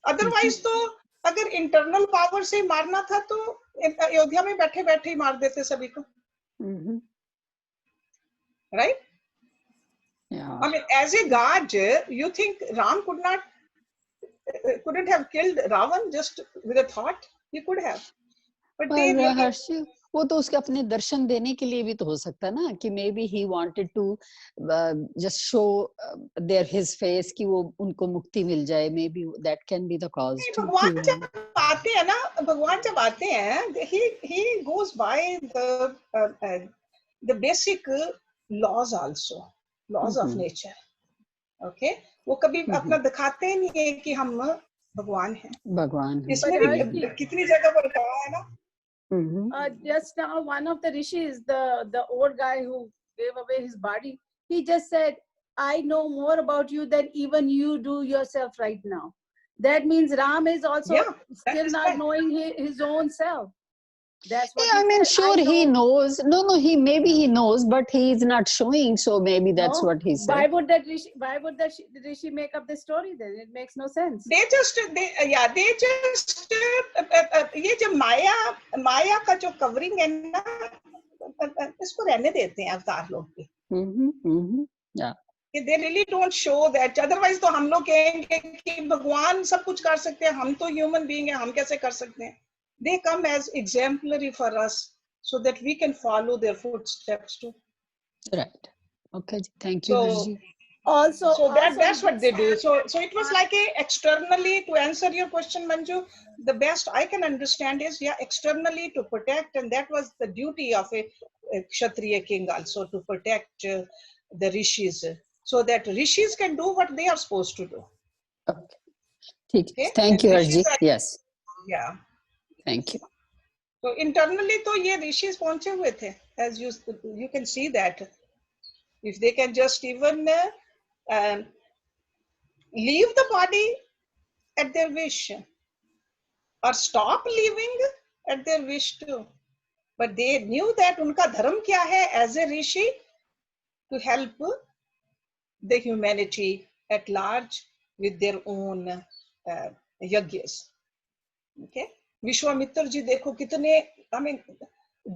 otherwise तो अगर internal power से मारना था तो अयोध्या में बैठे बैठे ही मार देते सभी को. Right? Yeah. I mean, as a god, you think Ram couldn't have killed Ravan just with a thought? He could have. But they पर really, हर्ष वो तो उसके अपने दर्शन देने के लिए भी तो हो सकता ना कि maybe he wanted to just show their his face कि वो उनको मुक्ति मिल जाए, maybe that can be the cause too. भगवान जब आते हैं ना, भगवान जब आते हैं, he goes by the basic laws also, laws of nature. Okay, वो कभी अपना दिखाते ही नहीं है कि हम भगवान हैं. भगवान हैं. इसमें भी कितनी जगह पर कहा है ना. Just now, one of the rishis, the old guy who gave away his body, he just said, I know more about you than even you do yourself right now. That means Ram is also still not knowing his own self. That's what I mean, sure, he knows. No, maybe he knows, but he is not showing. So maybe that's what he said. Why would that rishi make up the story then? It makes no sense. They just ये जो माया का जो covering है ना, इसको रहने देते हैं अवतार लोग भी. Yeah. They really don't show that. Otherwise तो हम लोग कहेंगे कि भगवान सब कुछ कर सकते हैं, हम तो human being हैं, हम कैसे कर सकते हैं. They come as exemplary for us so that we can follow their footsteps too. Right. Okay. Thank you. So that's what they do. So it was like externally, to answer your question, Manju, the best I can understand is externally to protect, and that was the duty of a Kshatriya king also, to protect the rishis, so that rishis can do what they are supposed to do. Okay. Thank you, Hersh. Yes. Yeah. Thank you. So internally तो ये rishis पहुंचे हुए थे, as you can see that if they can just even leave the body at their wish or stop living at their wish too, but they knew that उनका धर्म क्या है as a rishi, to help the humanity at large with their own yajnas. Okay. Vishwamitra ji देखो कितने, I mean,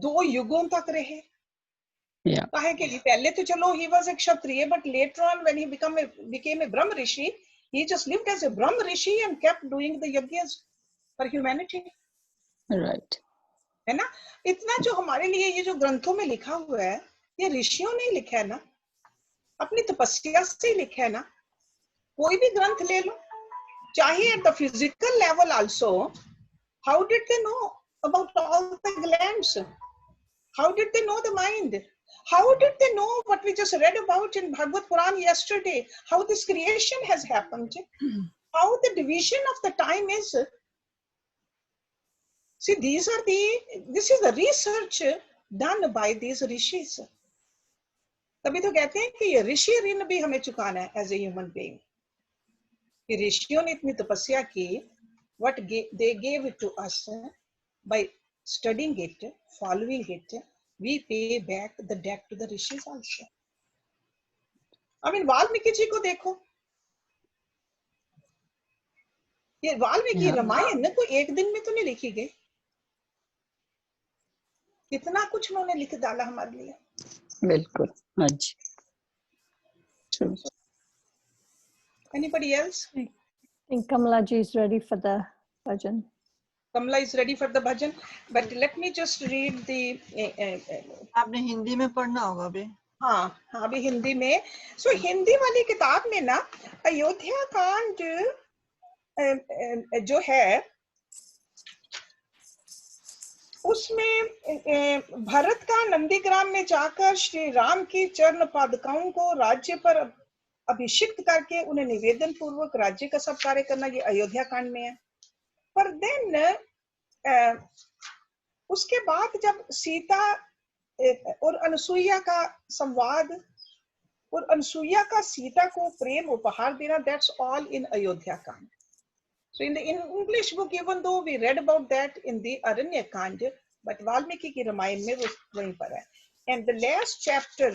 2 युगों तक रहे. Yeah. काहे के लिए? पहले तो चलो he was a kshatriya, but later on when he became a Brahma rishi, he just lived as a Brahma rishi and kept doing the yajnas for humanity. Right. है ना? इतना जो हमारे लिए ये जो ग्रंथों में लिखा हुआ है, ये ऋषियों ने लिखा है ना, अपनी तपस्या से ही लिखा है ना. कोई भी ग्रंथ ले लो, चाहे at the physical level also. How did they know about all the glands? How did they know the mind? How did they know what we just read about in Bhagavad Puran yesterday? How this creation has happened? How the division of the time is? See, this is the research done by these rishis. तभी तो कहते हैं कि ये ऋषि ऋण भी हमें चुकाना है as a human being. कि ऋषियों ने इतनी तपस्या की, what they gave it to us by studying it, following it, we pay back the debt to the rishis also. I mean, Valmiki ji को देखो, ये वाल्मीकि रामायण ना कोई एक दिन में तो नहीं लिखी गई, कितना कुछ उन्होंने लिख डाला हमारे लिए. बिल्कुल. हाँ जी. True. Anybody else? I think Kamala ji is ready for the bhajan. Kamala is ready for the bhajan, but let me just read the. आपने हिंदी में पढ़ना होगा अभी. हाँ अभी हिंदी में. So हिंदी वाली किताब में ना अयोध्या कांड जो है उसमें भरत का नंदीग्राम में जाकर श्री राम की चरण पादुकाओं को राज्य पर अभिषिक्त करके उन्हें निवेदन पूर्वक राज्य का सब कार्य करना, ये अयोध्या कांड में है। पर देन उसके बाद जब सीता और अनुसुईया का संवाद और अनुसुईया का सीता को प्रेम उपहार देना, दैट्स ऑल इन अयोध्या कांड. So in the English book, even though we read about that in the Aranya Kanda, but Valmiki की रामायण में वो वहीं पर है. And the last chapter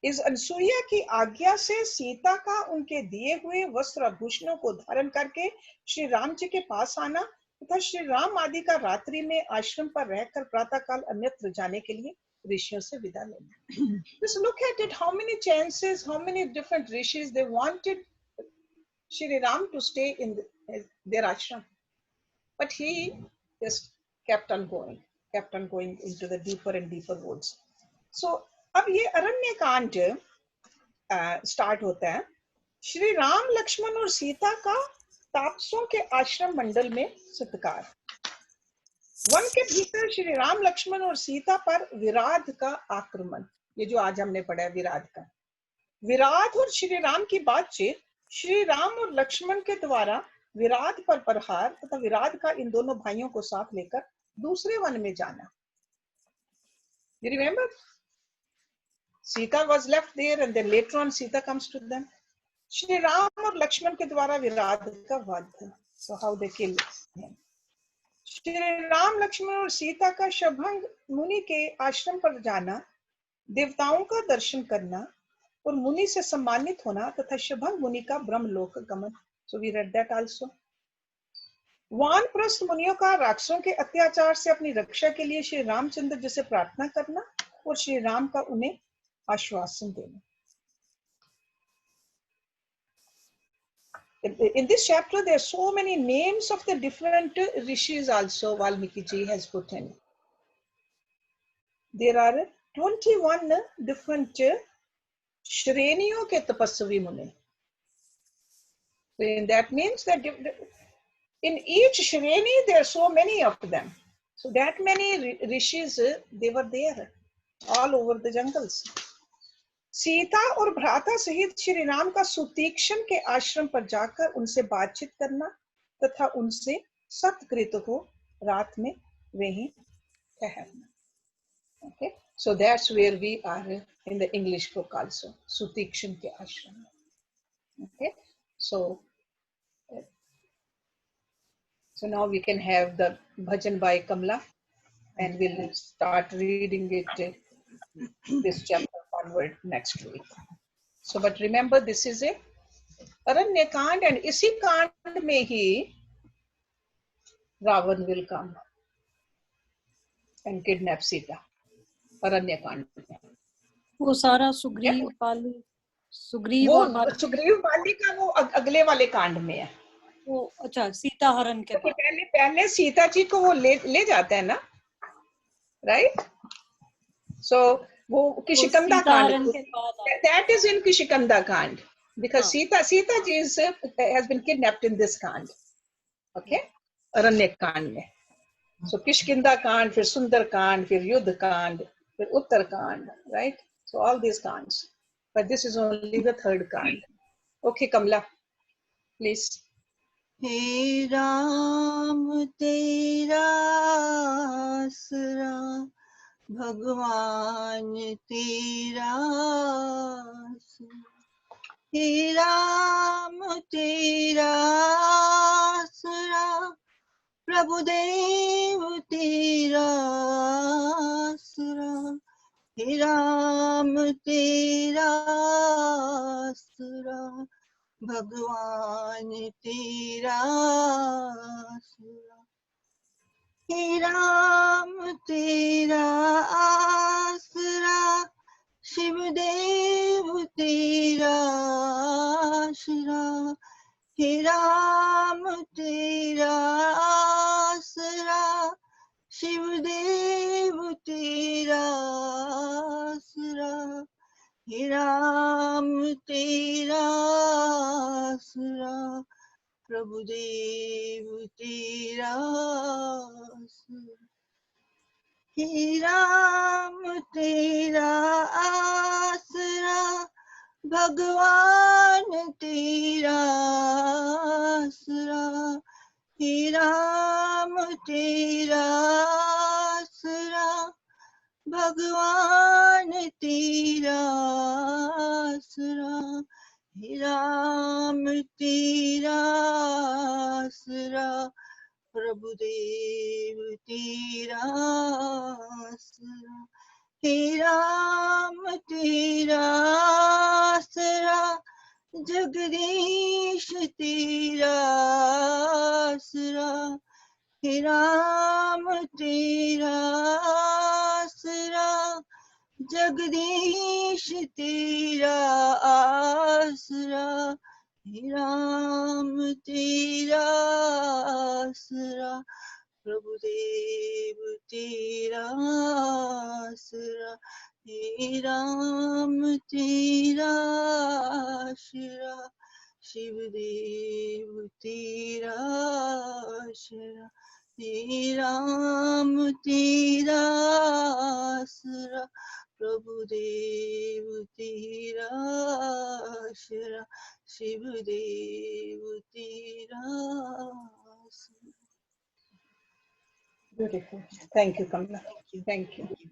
is Anusuiya की आज्ञा से सीता का उनके दिए हुए वस्त्र आभूषणों को धारण करके श्री राम जी के पास आना तथा श्री राम आदि का रात्रि में आश्रम पर रहकर प्रातःकाल अन्यत्र जाने के लिए ऋषियों से विदा लेना. Just look at it, how many chances, how many different rishis they wanted Shri Ram to stay in their ashram, but he just kept on going into the deeper and deeper woods. So अब ये अरण्य कांड start होता है. श्री राम लक्ष्मण और सीता का तापसों के आश्रम मंडल में सत्कार. वन के भीतर श्री राम लक्ष्मण और सीता पर विराध का आक्रमण, ये जो आज हमने पढ़ा है विराध का. विराध और श्री राम की बातचीत, श्री राम और लक्ष्मण के द्वारा विराध पर प्रहार तथा विराध का इन दोनों भाइयों को साथ लेकर दूसरे वन में जाना. You remember? Sita was left there and then later on Sita comes to them. Shri Ram और लक्ष्मण के द्वारा विराध का वध. So how they kill him. Shri Ram Lakshman और सीता का शरभंग मुनि के आश्रम पर जाना, देवताओं का दर्शन करना और मुनि से सम्मानित होना तथा शरभंग मुनि का ब्रह्मलोक गमन. So we read that also. वानप्रस्थ मुनियों का राक्षसों के अत्याचार से अपनी रक्षा के लिए श्री रामचंद्र जी से प्रार्थना करना और श्री राम का उन्हें आश्वासन देना. In this chapter there are so many names of the different rishis also Valmiki ji has put in. There are 21 different श्रेणियों के तपस्वी मुनि. That means that in each shreni there are so many of them. So that many rishis they were there all over the jungles. Sita और भ्राता सहित श्री राम का सुतीक्षण के आश्रम पर जाकर उनसे बातचीत करना तथा उनसे सत्कृत हो रात में वहीं ठहरना. Okay, so that's where we are in the English book also, Sutikshan ke ashram. Okay, so now we can have the bhajan by Kamla, and we'll start reading it this chapter onward next week. So, but remember, this is a Aranya Kand, and isi Kand mein hi Ravan will come and kidnap Sita. Aranya Kand. वो सारा सुग्रीव बाली, सुग्रीव वो और बाली, सुग्रीव बाली का वो अगले वाले कांड में है. वो अच्छा सीता हरण के बाद पहले सीता जी को वो ले जाते हैं ना, राइट? सो वो किशिकंदा कांड, that is in Kishikanda Kand, because Sita ji has been kidnapped in this Kand. Okay, Aranya Kand में. So Kishkinda Kand, फिर Sundar Kand, फिर Yudh Kand, फिर Uttar Kand, right? So all these Kands, but this is only the third Kand. Okay, Kamla, please. हे राम तेरा आसरा भगवान तेरा आसरा. हे राम तेरा आसरा प्रभुदेव तेरा आसरा. हे राम तेरा आसरा भगवान तेरा आसरा. हे राम तेरा आसरा शिवदेव तेरा आसरा. हे राम तेरा आसरा शिवदेव तेरा आसरा. हे राम तेरा आसरा प्रभु देव तेरा आसरा। हे राम तेरा आसरा, भगवान तेरा आसरा। हे राम तेरा आसरा, भगवान तेरा आसरा। हे राम तेरा आसरा, प्रभु देव तेरा आसरा। हे राम तेरा आसरा, जगदीश तेरा आसरा। हे राम तेरा आसरा, जगदीश तेरा आसरा। हे राम तेरा आसरा, प्रभु देव तेरा आसरा। हे राम तेरा आसरा, शिव देव तेरा आसरा। हे राम तेरा आसरा, प्रभु देव तेरा आसरा। शिव देव तेरा आसरा। Beautiful. Thank you, Kamala. Thank you. Thank you.